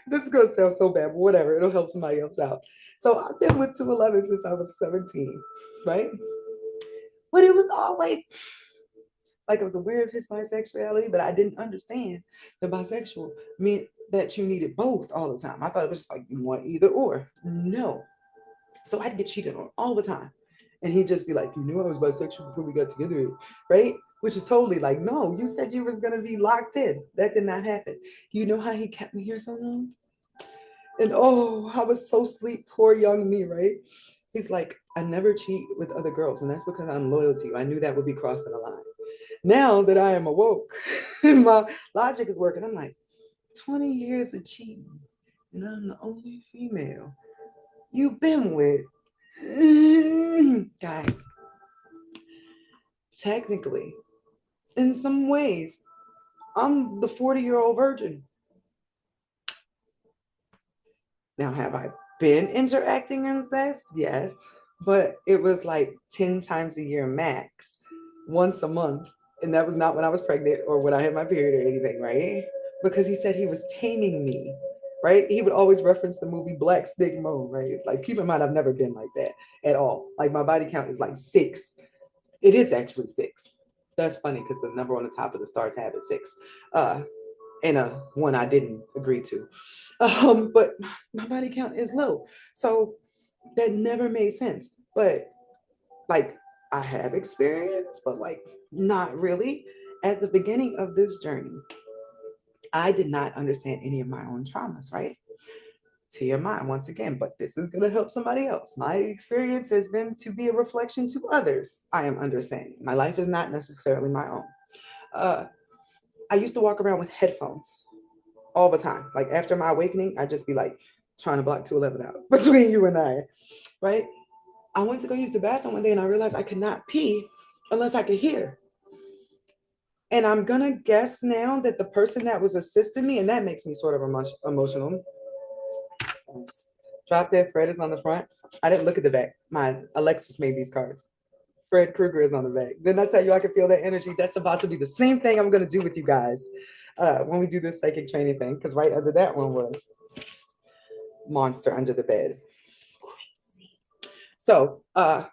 A: this is gonna sound so bad, but whatever, it'll help somebody else out. So I've been with 211 since I was 17, right? But it was always like I was aware of his bisexuality, but I didn't understand the bisexual meant that you needed both all the time. I thought it was just like you want either or. No. So I'd get cheated on all the time. And he'd just be like, you knew I was bisexual before we got together, right? Which is totally like, no, you said you was gonna be locked in. That did not happen. You know how he kept me here so long? And oh, I was so sleep, poor young me, right? He's like, I never cheat with other girls, and that's because I'm loyal to you. I knew that would be crossing the line. Now that I am awoke and my logic is working, I'm like, 20 years of cheating, and I'm the only female you've been with. Guys, technically, in some ways, I'm the 40-year-old virgin. Now, have I been interacting in sex? Yes, but it was like 10 times a year max, once a month. And that was not when I was pregnant or when I had my period or anything, right? Because he said he was taming me, right? He would always reference the movie Black Snake Moan, right? Like, keep in mind, I've never been like that at all. Like, my body count is like 6. It is actually 6. That's funny because the number on the top of the star tab is 6. And a one I didn't agree to. But my body count is low. So that never made sense. But like I have experience, but like not really. At the beginning of this journey, I did not understand any of my own traumas, right? TMI once again, but this is going to help somebody else. My experience has been to be a reflection to others. I am understanding. My life is not necessarily my own. Uh, I used to walk around with headphones all the time. Like after my awakening, I'd just be like trying to block 211 out between you and I, right? I went to go use the bathroom one day and I realized I could not pee unless I could hear. And I'm gonna guess now that the person that was assisting me, and that makes me sort of emotional. Drop Dead Fred is on the front. I didn't look at the back. My Alexis made these cards. Fred Krueger is on the back. Didn't I tell you I can feel that energy? That's about to be the same thing I'm gonna do with you guys when we do this psychic training thing. Because right under that one was Monster Under the Bed. So I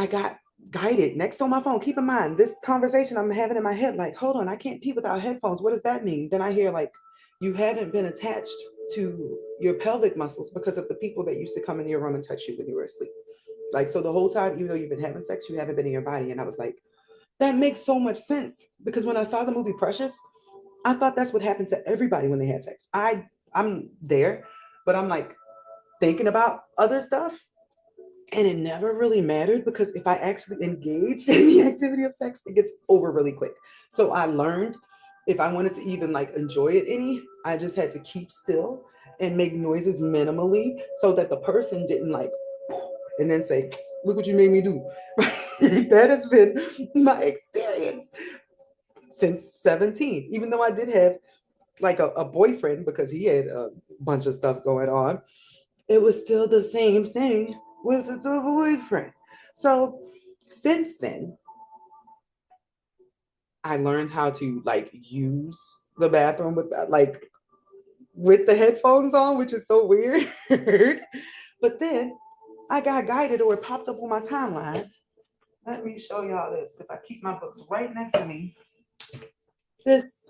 A: got guided next on my phone. Keep in mind, this conversation I'm having in my head, like, hold on, I can't pee without headphones. What does that mean? Then I hear like, you haven't been attached to your pelvic muscles because of the people that used to come in your room and touch you when you were asleep. Like, so the whole time, even though you've been having sex, you haven't been in your body. And I was like, that makes so much sense. Because when I saw the movie Precious, I thought that's what happened to everybody when they had sex. I'm there, but I'm like thinking about other stuff. And it never really mattered because if I actually engaged in the activity of sex, it gets over really quick. So I learned if I wanted to even like enjoy it any, I just had to keep still and make noises minimally so that the person didn't like and then say, look what you made me do. That has been my experience since 17, even though I did have like a boyfriend because he had a bunch of stuff going on, it was still the same thing with the boyfriend. So since then, I learned how to like use the bathroom with that, like with the headphones on, which is so weird. But then I got guided or it popped up on my timeline. Let me show y'all this because I keep my books right next to me. This,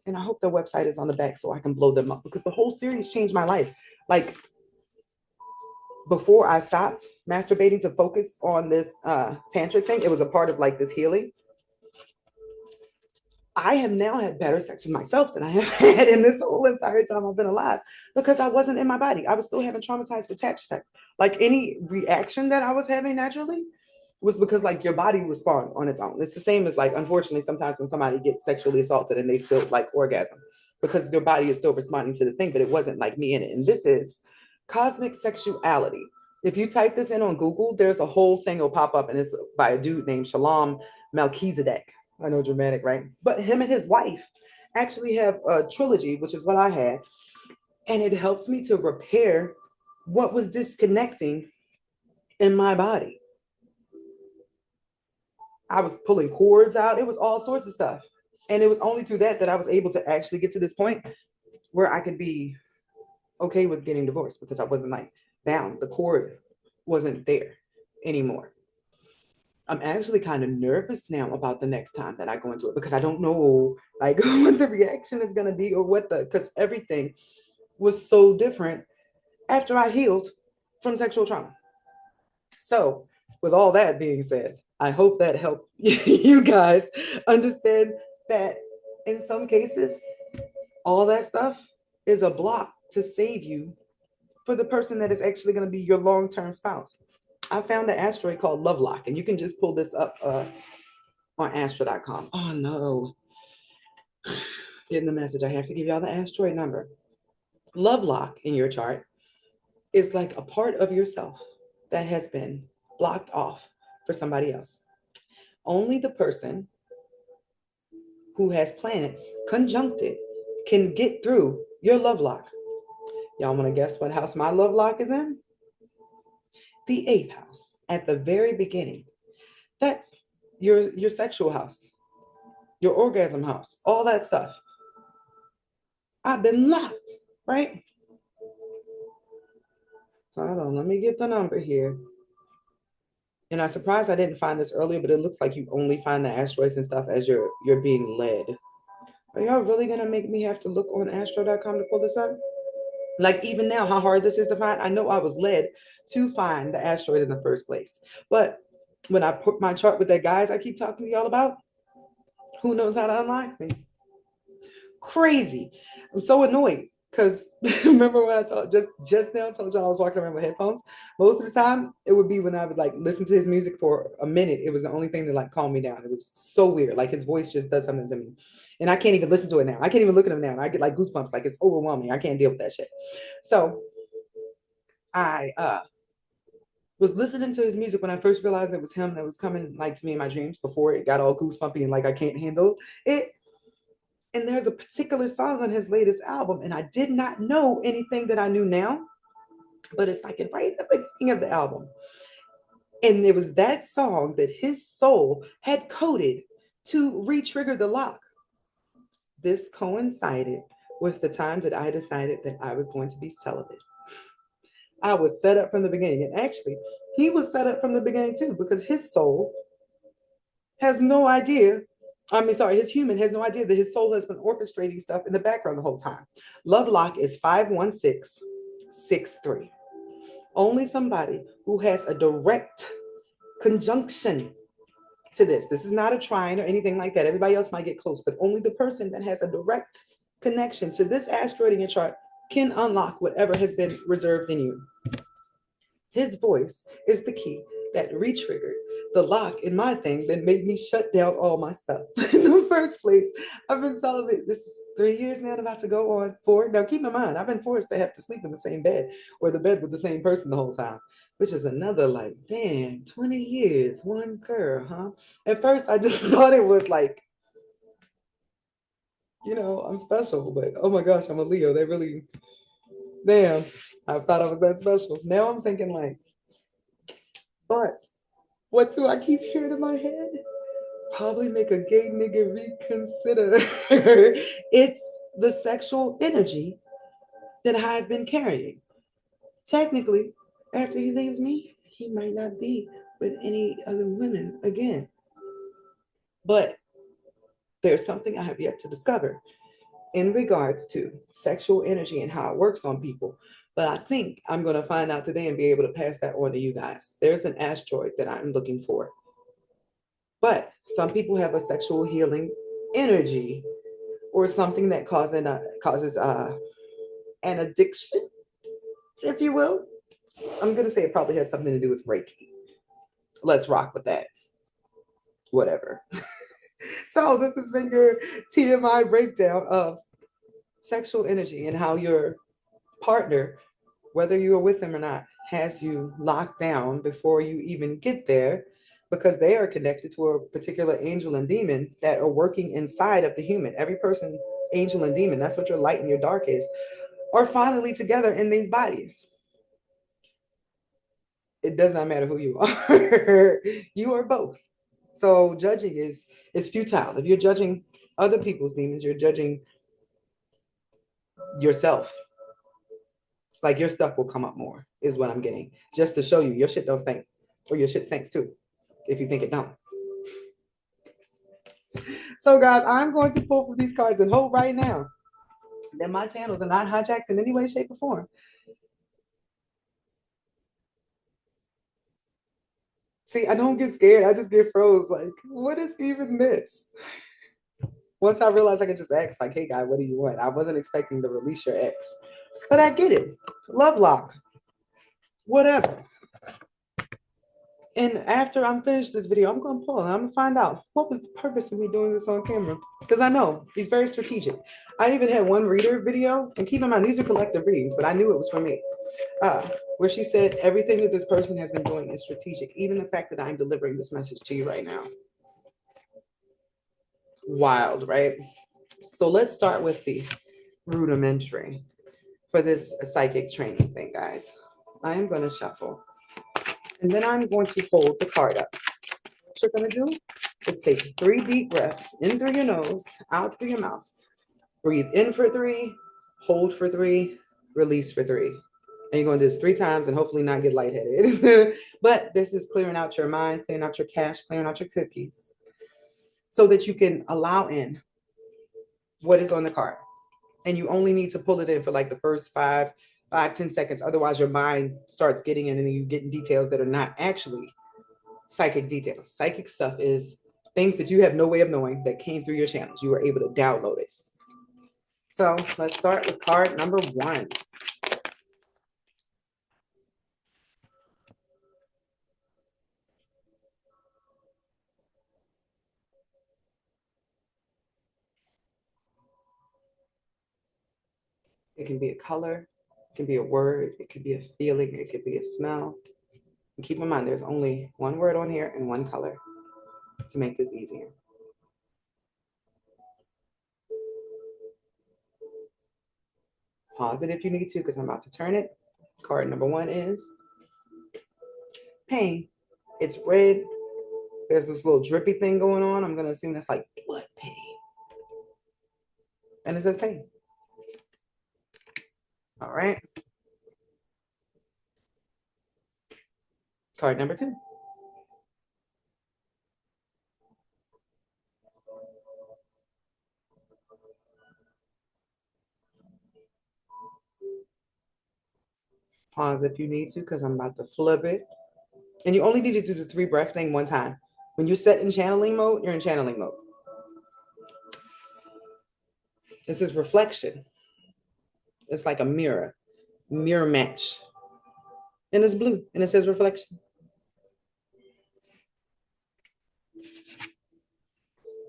A: and I hope the website is on the back so I can blow them up because the whole series changed my life. Like before I stopped masturbating to focus on this tantric thing, it was a part of like this healing. I have now had better sex with myself than I have had in this whole entire time I've been alive because I wasn't in my body. I was still having traumatized attached sex. Like any reaction that I was having naturally was because like your body responds on its own. It's the same as like, unfortunately, sometimes when somebody gets sexually assaulted and they still like orgasm because their body is still responding to the thing, but it wasn't like me in it. And this is cosmic sexuality. If you type this in on Google, there's a whole thing will pop up and it's by a dude named Shalom Melchizedek. I know dramatic, right? But him and his wife actually have a trilogy, which is what I had. And it helped me to repair what was disconnecting in my body. I was pulling cords out. It was all sorts of stuff. And it was only through that that I was able to actually get to this point where I could be okay with getting divorced because I wasn't like bound. The cord wasn't there anymore. I'm actually kind of nervous now about the next time that I go into it because I don't know like what the reaction is going to be or what the, because everything was so different after I healed from sexual trauma. So, with all that being said, I hope that helped you guys understand that in some cases, all that stuff is a block to save you for the person that is actually going to be your long term spouse. I found an asteroid called Lovelock, and you can just pull this up on astro.com. Oh no, getting the message. I have to give y'all the asteroid number. Lovelock in your chart is like a part of yourself that has been blocked off for somebody else. Only the person who has planets conjuncted can get through your love lock. Y'all want to guess what house my love lock is in? The eighth house at the very beginning. That's your sexual house, your orgasm house, all that stuff. I've been locked, right? Hold on, let me get the number here. And I'm surprised I didn't find this earlier, but it looks like you only find the asteroids and stuff as you're being led. Are y'all really gonna make me have to look on astro.com to pull this up? Like even now, how hard this is to find. I know I was led to find the asteroid in the first place. But when I put my chart with that guys I keep talking to y'all about, who knows how to unlock me? Crazy. I'm so annoyed because remember when I told just now told y'all I was walking around with headphones. Most of the time it would be when I would like listen to his music for a minute. It was the only thing that like calmed me down. It was so weird. Like his voice just does something to me. And I can't even listen to it now. I can't even look at him now. And I get like goosebumps. Like it's overwhelming. I can't deal with that shit. So I was listening to his music when I first realized it was him that was coming like to me in my dreams before it got all goosebumpy and like I can't handle it. And there's a particular song on his latest album, and I did not know anything that I knew now, but it's like right at the beginning of the album. And it was that song that his soul had coded to re-trigger the lock. This coincided with the time that I decided that I was going to be celibate. I was set up from the beginning. And actually, he was set up from the beginning too, because his soul has no idea. I mean, sorry, his human has no idea that his soul has been orchestrating stuff in the background the whole time. Love Lock is 51663. Only somebody who has a direct conjunction to this. This is not a trine or anything like that. Everybody else might get close, but only the person that has a direct connection to this asteroid in your chart can unlock whatever has been reserved in you. His voice is the key that re-triggered the lock in my thing that made me shut down all my stuff in the first place. I've been celibate. This is 3 years now, about to go on 4. Now, keep in mind, I've been forced to have to sleep in the same bed or the bed with the same person the whole time, which is another like, damn, 20 years, one girl, huh? At first, I just thought it was like I'm special, but oh my gosh, I'm a Leo. They really, damn, I thought I was that special. Now I'm thinking like, but what do I keep hearing in my head? Probably make a gay nigga reconsider. It's the sexual energy that I've been carrying. Technically, after he leaves me, he might not be with any other women again. But there's something I have yet to discover in regards to sexual energy and how it works on people. But I think I'm going to find out today and be able to pass that on to you guys. There's an asteroid that I'm looking for. But some people have a sexual healing energy or something that causes an addiction, if you will. I'm going to say it probably has something to do with Reiki. Let's rock with that. Whatever. So this has been your TMI breakdown of sexual energy and how your partner, whether you are with them or not, has you locked down before you even get there because they are connected to a particular angel and demon that are working inside of the human. Every person, angel and demon, that's what your light and your dark is, are finally together in these bodies. It does not matter who you are. You are both. So judging is futile. If you're judging other people's demons, you're judging yourself. Like your stuff will come up more, is what I'm getting. Just to show you your shit don't stink. Or your shit stinks too, if you think it don't. So guys, I'm going to pull from these cards and hope right now that my channels are not hijacked in any way, shape, or form. See, I don't get scared. I just get froze. Like, what is even this? Once I realized I could just ask, like, hey guy, what do you want? I wasn't expecting to release your ex. But I get it. Love lock. Whatever. And after I'm finished this video, I'm gonna pull and I'm gonna find out what was the purpose of me doing this on camera. Because I know he's very strategic. I even had one reader video, and keep in mind these are collective readings, but I knew it was for me. Where she said everything that this person has been doing is strategic, even the fact that I'm delivering this message to you right now. Wild, right? So let's start with the rudimentary for this psychic training thing, guys. I am going to shuffle, and then I'm going to hold the card up. What you're going to do is take 3 deep breaths in through your nose, out through your mouth. Breathe in for 3, hold for 3, release for 3. And you're going to do this 3 times and hopefully not get lightheaded. But this is clearing out your mind, clearing out your cash, clearing out your cookies so that you can allow in what is on the card. And you only need to pull it in for like the first 10 seconds. Otherwise, your mind starts getting in and you get details that are not actually psychic details. Psychic stuff is things that you have no way of knowing that came through your channels. You were able to download it. So let's start with card number 1. It can be a color, it can be a word, it could be a feeling, it could be a smell. And keep in mind, there's only one word on here and one color to make this easier. Pause it if you need to, because I'm about to turn it. Card number 1 is pain. It's red. There's this little drippy thing going on. I'm going to assume that's like blood pain. And it says pain. All right. Card number 2. Pause if you need to, because I'm about to flip it. And you only need to do the 3 breath thing one time. When you're set in channeling mode, you're in channeling mode. This is reflection. It's like a mirror match. And it's blue and it says reflection.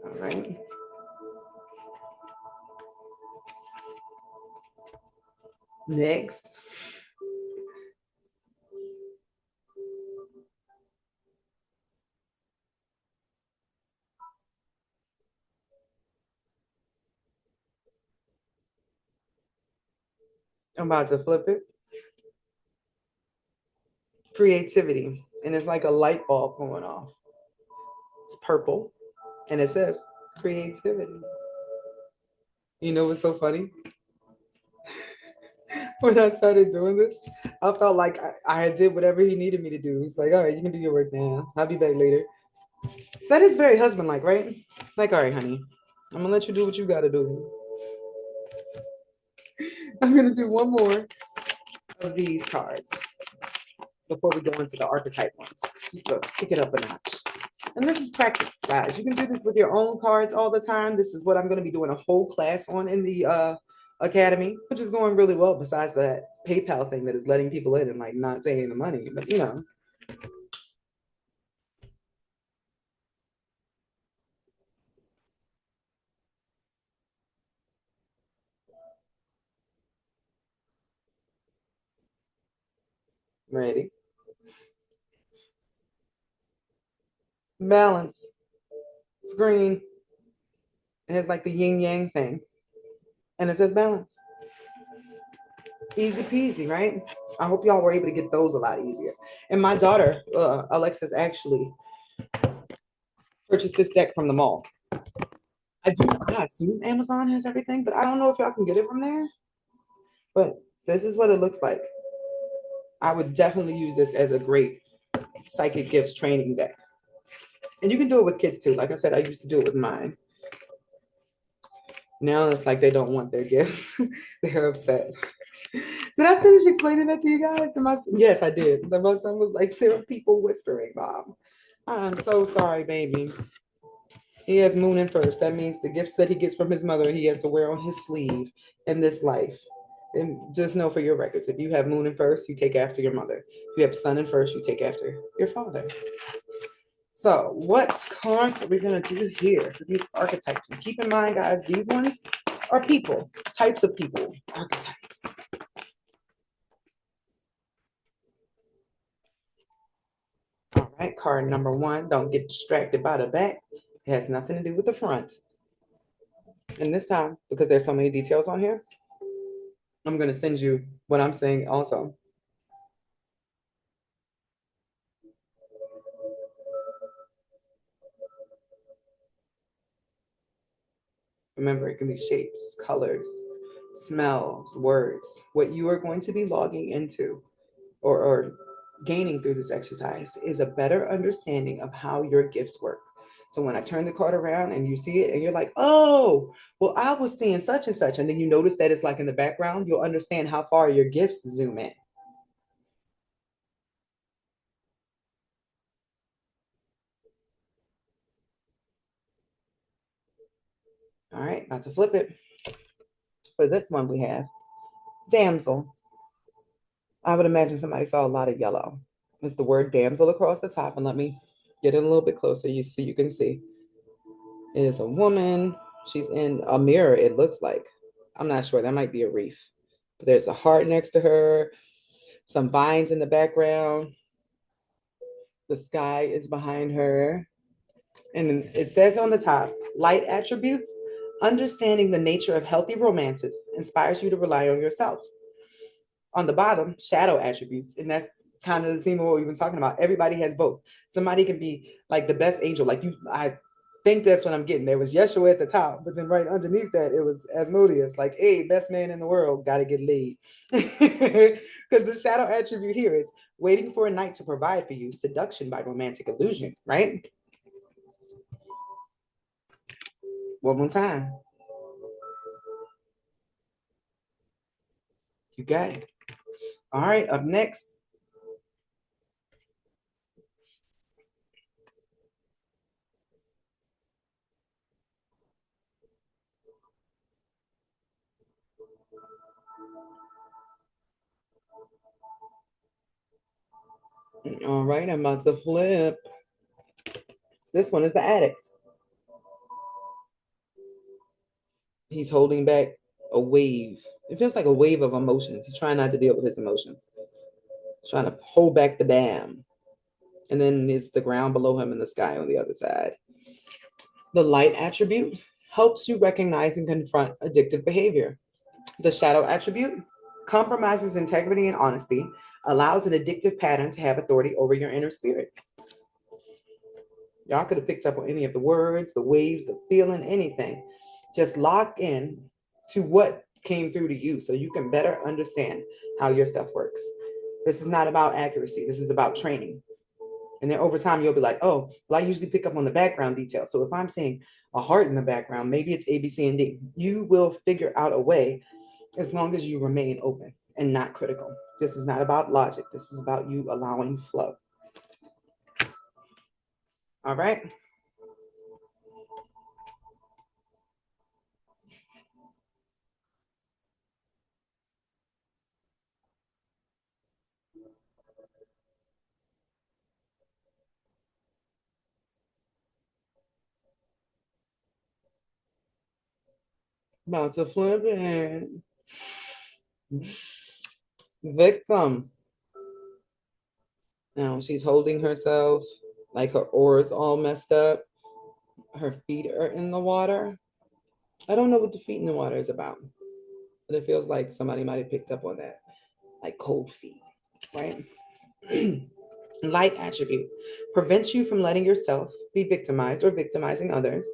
A: All right. Next. I'm about to flip it. Creativity. And it's like a light bulb going off. It's purple. And it says creativity. You know what's so funny? When I started doing this, I felt like I did whatever he needed me to do. He's like, all right, you can do your work now. I'll be back later. That is very husband like, right? Like, all right, honey, I'm gonna let you do what you gotta do. I'm gonna do one more of these cards before we go into the archetype ones, just to kick it up a notch. And this is practice, guys. You can do this with your own cards all the time. This is what I'm going to be doing a whole class on in the academy, which is going really well, besides that PayPal thing that is letting people in and like not taking the money. But you know, ready. Balance. It's green. It has like the yin yang thing. And it says balance. Easy peasy, right? I hope y'all were able to get those a lot easier. And my daughter, Alexis, actually purchased this deck from the mall. I assume Amazon has everything, but I don't know if y'all can get it from there. But this is what it looks like. I would definitely use this as a great psychic gifts training deck. And you can do it with kids too. Like I said, I used to do it with mine. Now it's like they don't want their gifts. They're upset. Did I finish explaining that to you guys? Yes, I did. My son was like, there are people whispering, Mom. I'm so sorry, baby. He has moon in first. That means the gifts that he gets from his mother, he has to wear on his sleeve in this life. And just know for your records, if you have moon in first, you take after your mother. If you have sun in first, you take after your father. So what cards are we going to do here for these archetypes? And keep in mind, guys, these ones are people, types of people, archetypes. All right, card number one. Don't get distracted by the back. It has nothing to do with the front. And this time, because there's so many details on here, I'm going to send you what I'm saying also. Remember, it can be shapes, colors, smells, words, what you are going to be logging into or gaining through this exercise is a better understanding of how your gifts work. So when I turn the card around and you see it and you're like, oh, well, I was seeing such and such, and then you notice that it's like in the background, you'll understand how far your gifts zoom in. All right, about to flip it. For this one, we have damsel. I would imagine somebody saw a lot of yellow. It's the word damsel across the top. And let me get in a little bit closer you can see. It is a woman. She's in a mirror, it looks like. I'm not sure. That might be a reef. But there's a heart next to her, some vines in the background. The sky is behind her. And it says on the top, light attributes, understanding the nature of healthy romances inspires you to rely on yourself. On the bottom, shadow attributes, and that's kind of the theme of what we've been talking about. Everybody has both. Somebody can be like the best angel, like you. I think that's what I'm getting. There was Yeshua at the top, but then right underneath that, it was Asmodeus, like, hey, best man in the world, gotta get laid. Because the shadow attribute here is waiting for a night to provide for you, seduction by romantic illusion, right? One more time. You got it. All right, up next. All right, I'm about to flip. This one is the addict. He's holding back a wave. It feels like a wave of emotions. He's trying not to deal with his emotions. He's trying to hold back the dam. And then it's the ground below him and the sky on the other side. The light attribute helps you recognize and confront addictive behavior. The shadow attribute Compromises integrity and honesty, allows an addictive pattern to have authority over your inner spirit. Y'all could have picked up on any of the words, the waves, the feeling, anything. Just lock in to what came through to you so you can better understand how your stuff works. This is not about accuracy. This is about training. And then over time, you'll be like, oh, well, I usually pick up on the background details. So if I'm seeing a heart in the background, maybe it's A, B, C, and D. You will figure out a way as long as you remain open and not critical. This is not about logic. This is about you allowing flow. All right. About to flip it. Victim. Now she's holding herself like her oar is all messed up. Her feet are in the water. I don't know what the feet in the water is about, but it feels like somebody might have picked up on that, like cold feet, right? Light attribute prevents you from letting yourself be victimized or victimizing others.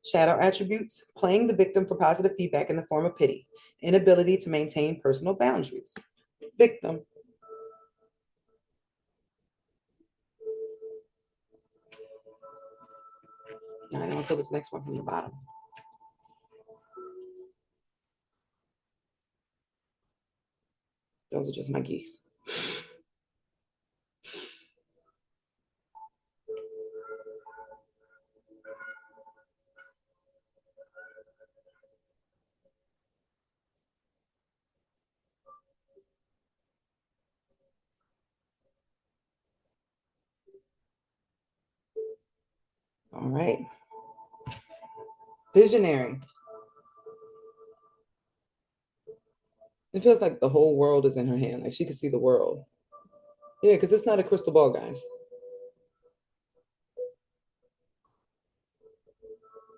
A: Shadow attributes playing the victim for positive feedback in the form of pity, inability to maintain personal boundaries. Victim. All right, I'm gonna pull this next one from the bottom. Those are just my geese. All right. Visionary. It feels like the whole world is in her hand. Like she could see the world. Yeah, because it's not a crystal ball, guys.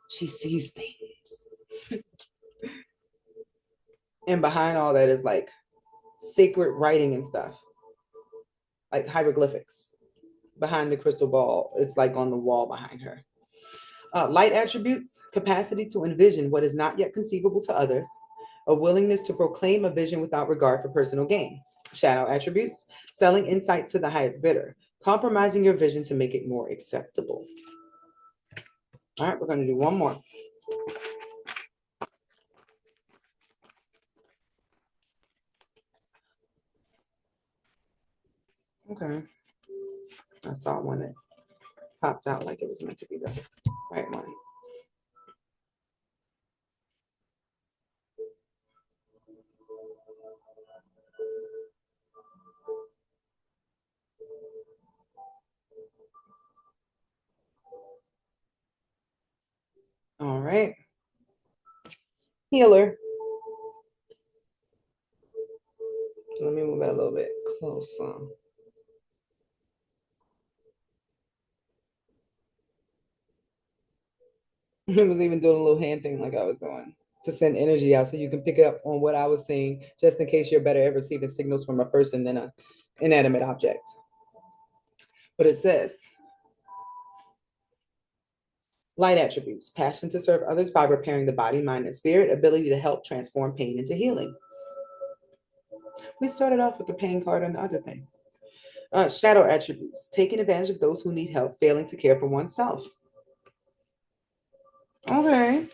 A: She sees things. And behind all that is like sacred writing and stuff, like hieroglyphics. Behind the crystal ball, it's like on the wall behind her. Light attributes, capacity to envision what is not yet conceivable to others, a willingness to proclaim a vision without regard for personal gain. Shadow attributes, selling insights to the highest bidder, compromising your vision to make it more acceptable. All right, we're going to do one more. Okay. I saw one that popped out like it was meant to be the right one. All right. Healer. Let me move that a little bit closer. I was even doing a little hand thing like I was doing to send energy out so you can pick up on what I was saying, just in case you're better at receiving signals from a person than an inanimate object. But it says, light attributes, passion to serve others by repairing the body, mind, and spirit, ability to help transform pain into healing. We started off with the pain card and the other thing. Shadow attributes, taking advantage of those who need help, failing to care for oneself. Okay.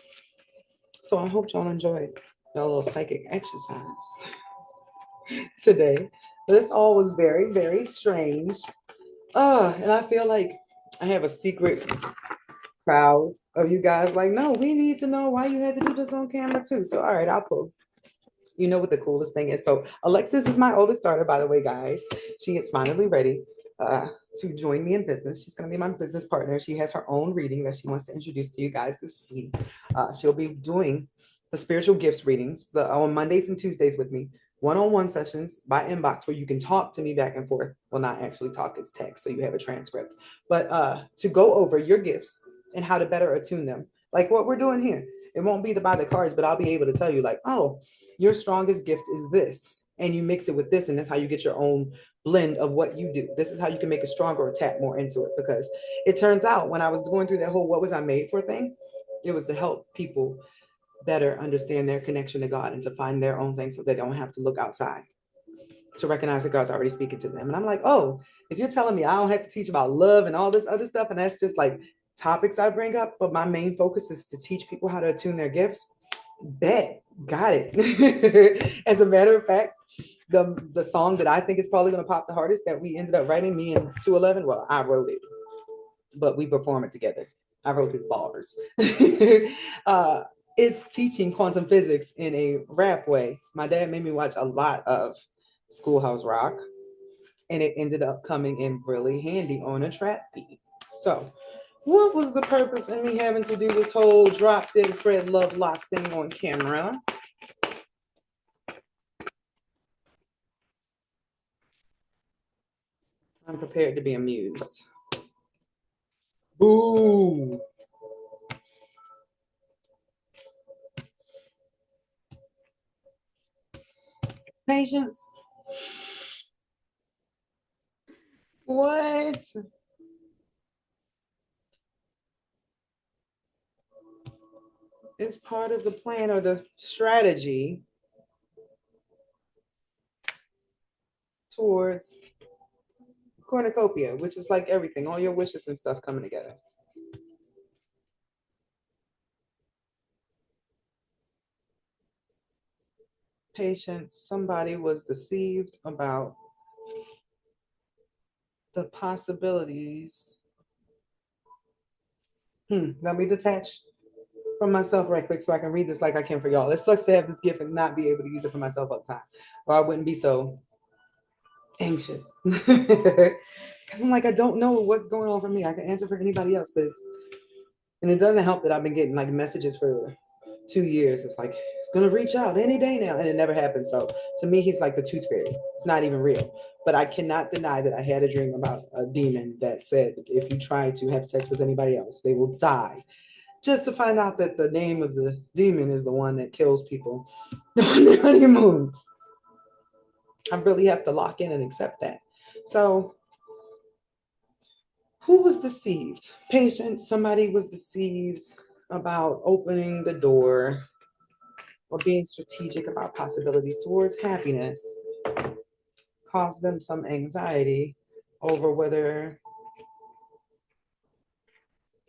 A: So I hope y'all enjoyed a little psychic exercise today. This all was very, very strange. And I feel like I have a secret crowd of you guys like, no, we need to know why you had to do this on camera too. So, all right, I'll pull. You know what the coolest thing is? So, Alexis is my oldest daughter, by the way, guys. She is finally ready to join me in business. She's going to be my business partner. She has her own reading that she wants to introduce to you guys this week. She'll be doing the spiritual gifts readings on Mondays and Tuesdays with me, one-on-one sessions by inbox where you can talk to me back and forth. Well, not actually talk, it's text, so you have a transcript. But to go over your gifts and how to better attune them like what we're doing here. It won't be to buy the cards, but I'll be able to tell you, like, oh, your strongest gift is this. And you mix it with this, and that's how you get your own blend of what you do. This is how you can make it stronger or tap more into it. Because it turns out when I was going through that whole what was I made for thing, it was to help people better understand their connection to God and to find their own thing so they don't have to look outside to recognize that God's already speaking to them. And I'm like, oh, if you're telling me I don't have to teach about love and all this other stuff, and that's just like topics I bring up, but my main focus is to teach people how to attune their gifts, bet, got it. As a matter of fact, the song that I think is probably going to pop the hardest that we ended up writing, me and 211, well, I wrote it, but we perform it together. I wrote his bars. It's teaching quantum physics in a rap way. My dad made me watch a lot of Schoolhouse Rock, and it ended up coming in really handy on a trap beat. So, what was the purpose in me having to do this whole drop dead Fred Love Lock thing on camera? I'm prepared to be amused. Boo! Patience. What? It's part of the plan or the strategy towards cornucopia, which is like everything, all your wishes and stuff coming together. Patience, somebody was deceived about the possibilities. Let me detach from myself right quick so I can read this like I can for y'all. It sucks to have this gift and not be able to use it for myself all the time, or I wouldn't be so anxious. I'm like, I don't know what's going on for me. I can answer for anybody else, but and it doesn't help that I've been getting like messages for 2 years. It's like it's gonna reach out any day now, and it never happens. So to me, he's like the tooth fairy. It's not even real. But I cannot deny that I had a dream about a demon that said if you try to have sex with anybody else, they will die. Just to find out that the name of the demon is the one that kills people on their honeymoons. I really have to lock in and accept that. So who was deceived? Patient, somebody was deceived about opening the door or being strategic about possibilities towards happiness, caused them some anxiety over whether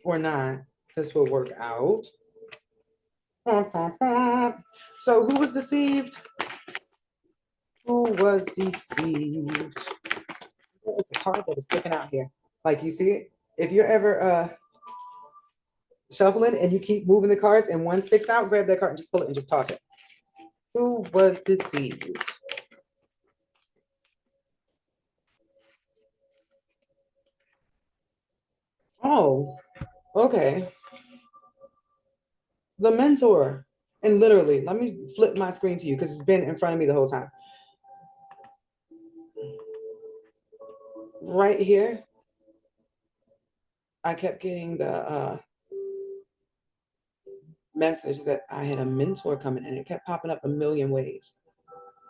A: or not this will work out. So, who was deceived? Who was deceived? What was the card that was sticking out here? Like, you see it? If you're ever shuffling and you keep moving the cards and one sticks out, grab that card and just pull it and just toss it. Who was deceived? Oh, okay. The mentor. And literally, let me flip my screen to you because it's been in front of me the whole time. Right here, I kept getting the message that I had a mentor coming and it kept popping up a million ways.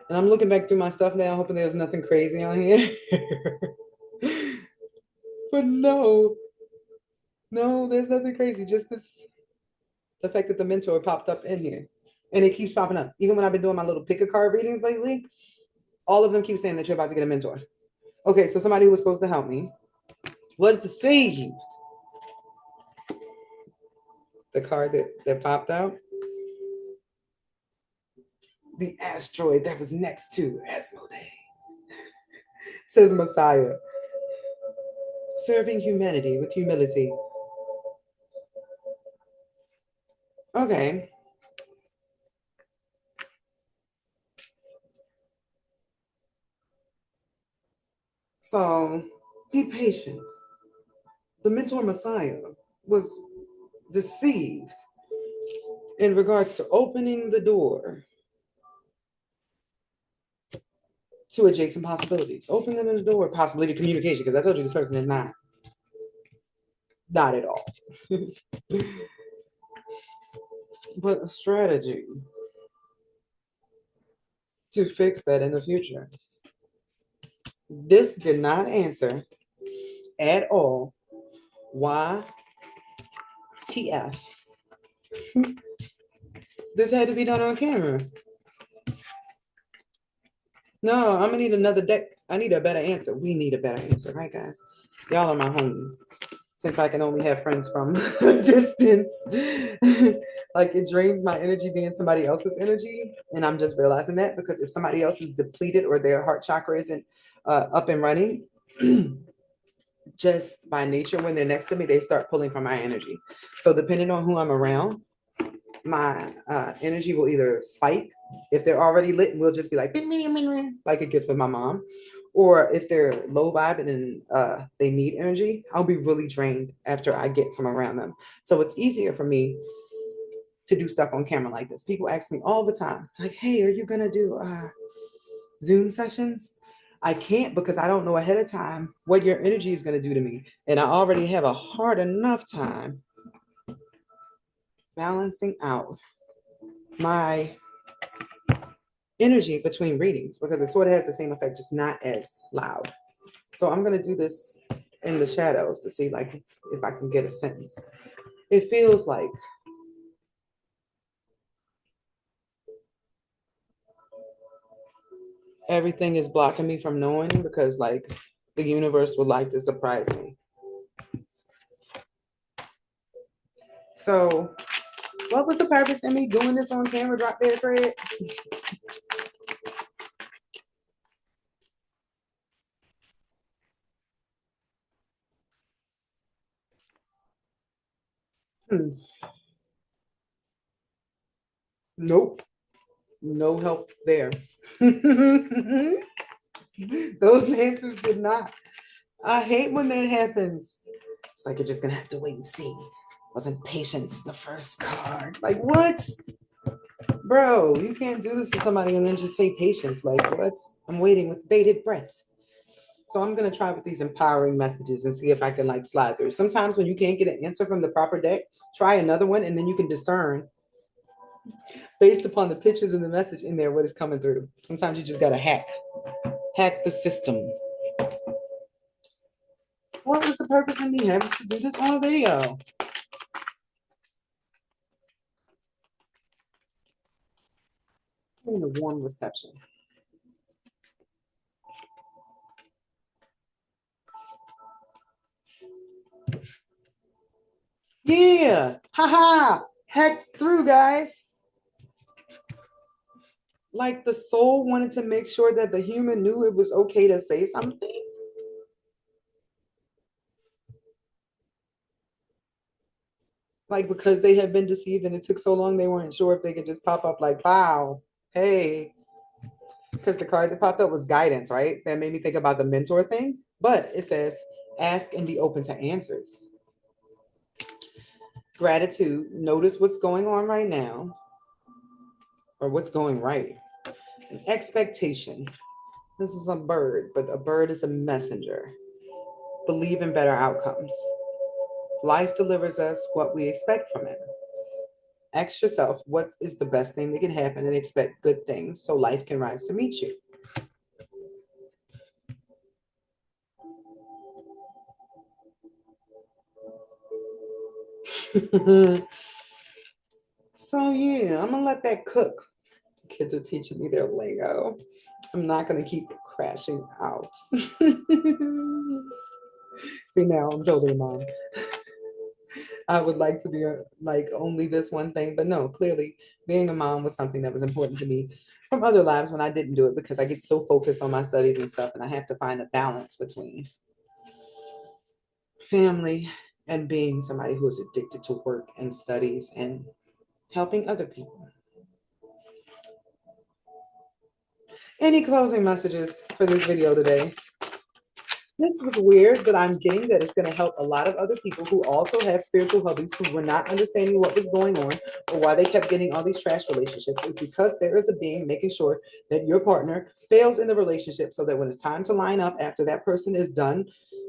A: And I'm looking back through my stuff now, hoping there's nothing crazy on here. But no, no, there's nothing crazy. Just this, the fact that the mentor popped up in here. And it keeps popping up. Even when I've been doing my little pick a card readings lately, all of them keep saying that you're about to get a mentor. Okay, so somebody who was supposed to help me was deceived. The card that popped out, the asteroid that was next to Asmodee, says Messiah, serving humanity with humility. Okay. So be patient. The mentor Messiah was deceived in regards to opening the door to adjacent possibilities. Opening the door, possibly to communication, because I told you this person is not at all. but a strategy to fix that in the future. This did not answer at all why TF. This had to be done on camera. No, I'm gonna need another deck. I need a better answer. We need a better answer, right, guys? Y'all are my homies. Since I can only have friends from a distance, like it drains my energy being somebody else's energy. And I'm just realizing that because if somebody else is depleted or their heart chakra isn't up and running, just by nature, when they're next to me, they start pulling from my energy. So depending on who I'm around, my energy will either spike if they're already lit, and we'll just be like it gets with my mom, or if they're low vibe and then they need energy, I'll be really drained after I get from around them. So it's easier for me to do stuff on camera like this. People ask me all the time, like, "Hey, are you gonna do Zoom sessions?" I can't because I don't know ahead of time what your energy is going to do to me, and I already have a hard enough time balancing out my energy between readings because it sort of has the same effect, just not as loud. So I'm going to do this in the shadows to see like if I can get a sentence. It feels like everything is blocking me from knowing because like the universe would like to surprise me. So what was the purpose in me doing this on camera? Drop there, Fred. Nope. No help there. Those answers did not. I hate when that happens. It's like you're just gonna have to wait and see. Wasn't patience the first card? Like what? Bro, you can't do this to somebody and then just say patience. Like what? I'm waiting with bated breath. So I'm gonna try with these empowering messages and see if I can like slide through. Sometimes when you can't get an answer from the proper deck, try another one and then you can discern based upon the pictures and the message in there what is coming through. Sometimes you just gotta hack the system. What was the purpose of me having to do this on a video? In a warm reception. Yeah, haha, hack through, guys. Like the soul wanted to make sure that the human knew it was okay to say something. Like because they had been deceived and it took so long, they weren't sure if they could just pop up like, wow, hey. Because the card that popped up was guidance, right? That made me think about the mentor thing. But it says, ask and be open to answers. Gratitude, notice what's going on right now, or what's going right. An expectation. This is a bird, but a bird is a messenger. Believe in better outcomes. Life delivers us what we expect from it. Ask yourself what is the best thing that can happen and expect good things so life can rise to meet you. So yeah, I'm gonna let that cook. Kids are teaching me their lingo. I'm not gonna keep crashing out. See now, I'm totally mom. I would like to be like only this one thing, but no, clearly being a mom was something that was important to me from other lives when I didn't do it because I get so focused on my studies and stuff, and I have to find a balance between family and being somebody who is addicted to work and studies and helping other people. Any closing messages for this video today? This was weird, but I'm getting that it's going to help a lot of other people who also have spiritual hubbies who were not understanding what was going on or why they kept getting all these trash relationships. It's because there is a being making sure that your partner fails in the relationship so that when it's time to line up after that person is done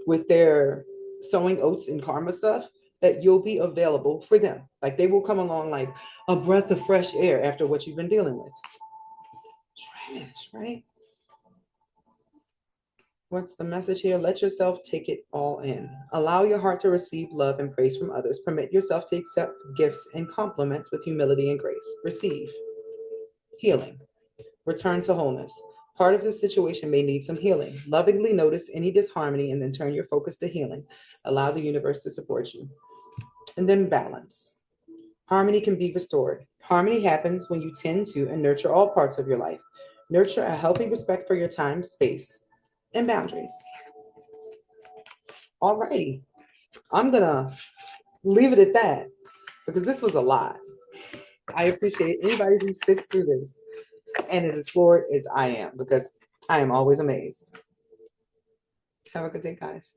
A: with their sowing oats and karma stuff, that you'll be available for them. Like they will come along like a breath of fresh air after what you've been dealing with. Trash, right? What's the message here? Let yourself take it all in. Allow your heart to receive love and praise from others. Permit yourself to accept gifts and compliments with humility and grace. Receive healing. Return to wholeness. Part of this situation may need some healing. Lovingly notice any disharmony and then turn your focus to healing. Allow the universe to support you. And then balance. Harmony can be restored. Harmony happens when you tend to and nurture all parts of your life. Nurture a healthy respect for your time, space, and boundaries. All righty. I'm going to leave it at that because this was a lot. I appreciate anybody who sits through this and is as floored as I am because I am always amazed. Have a good day, guys.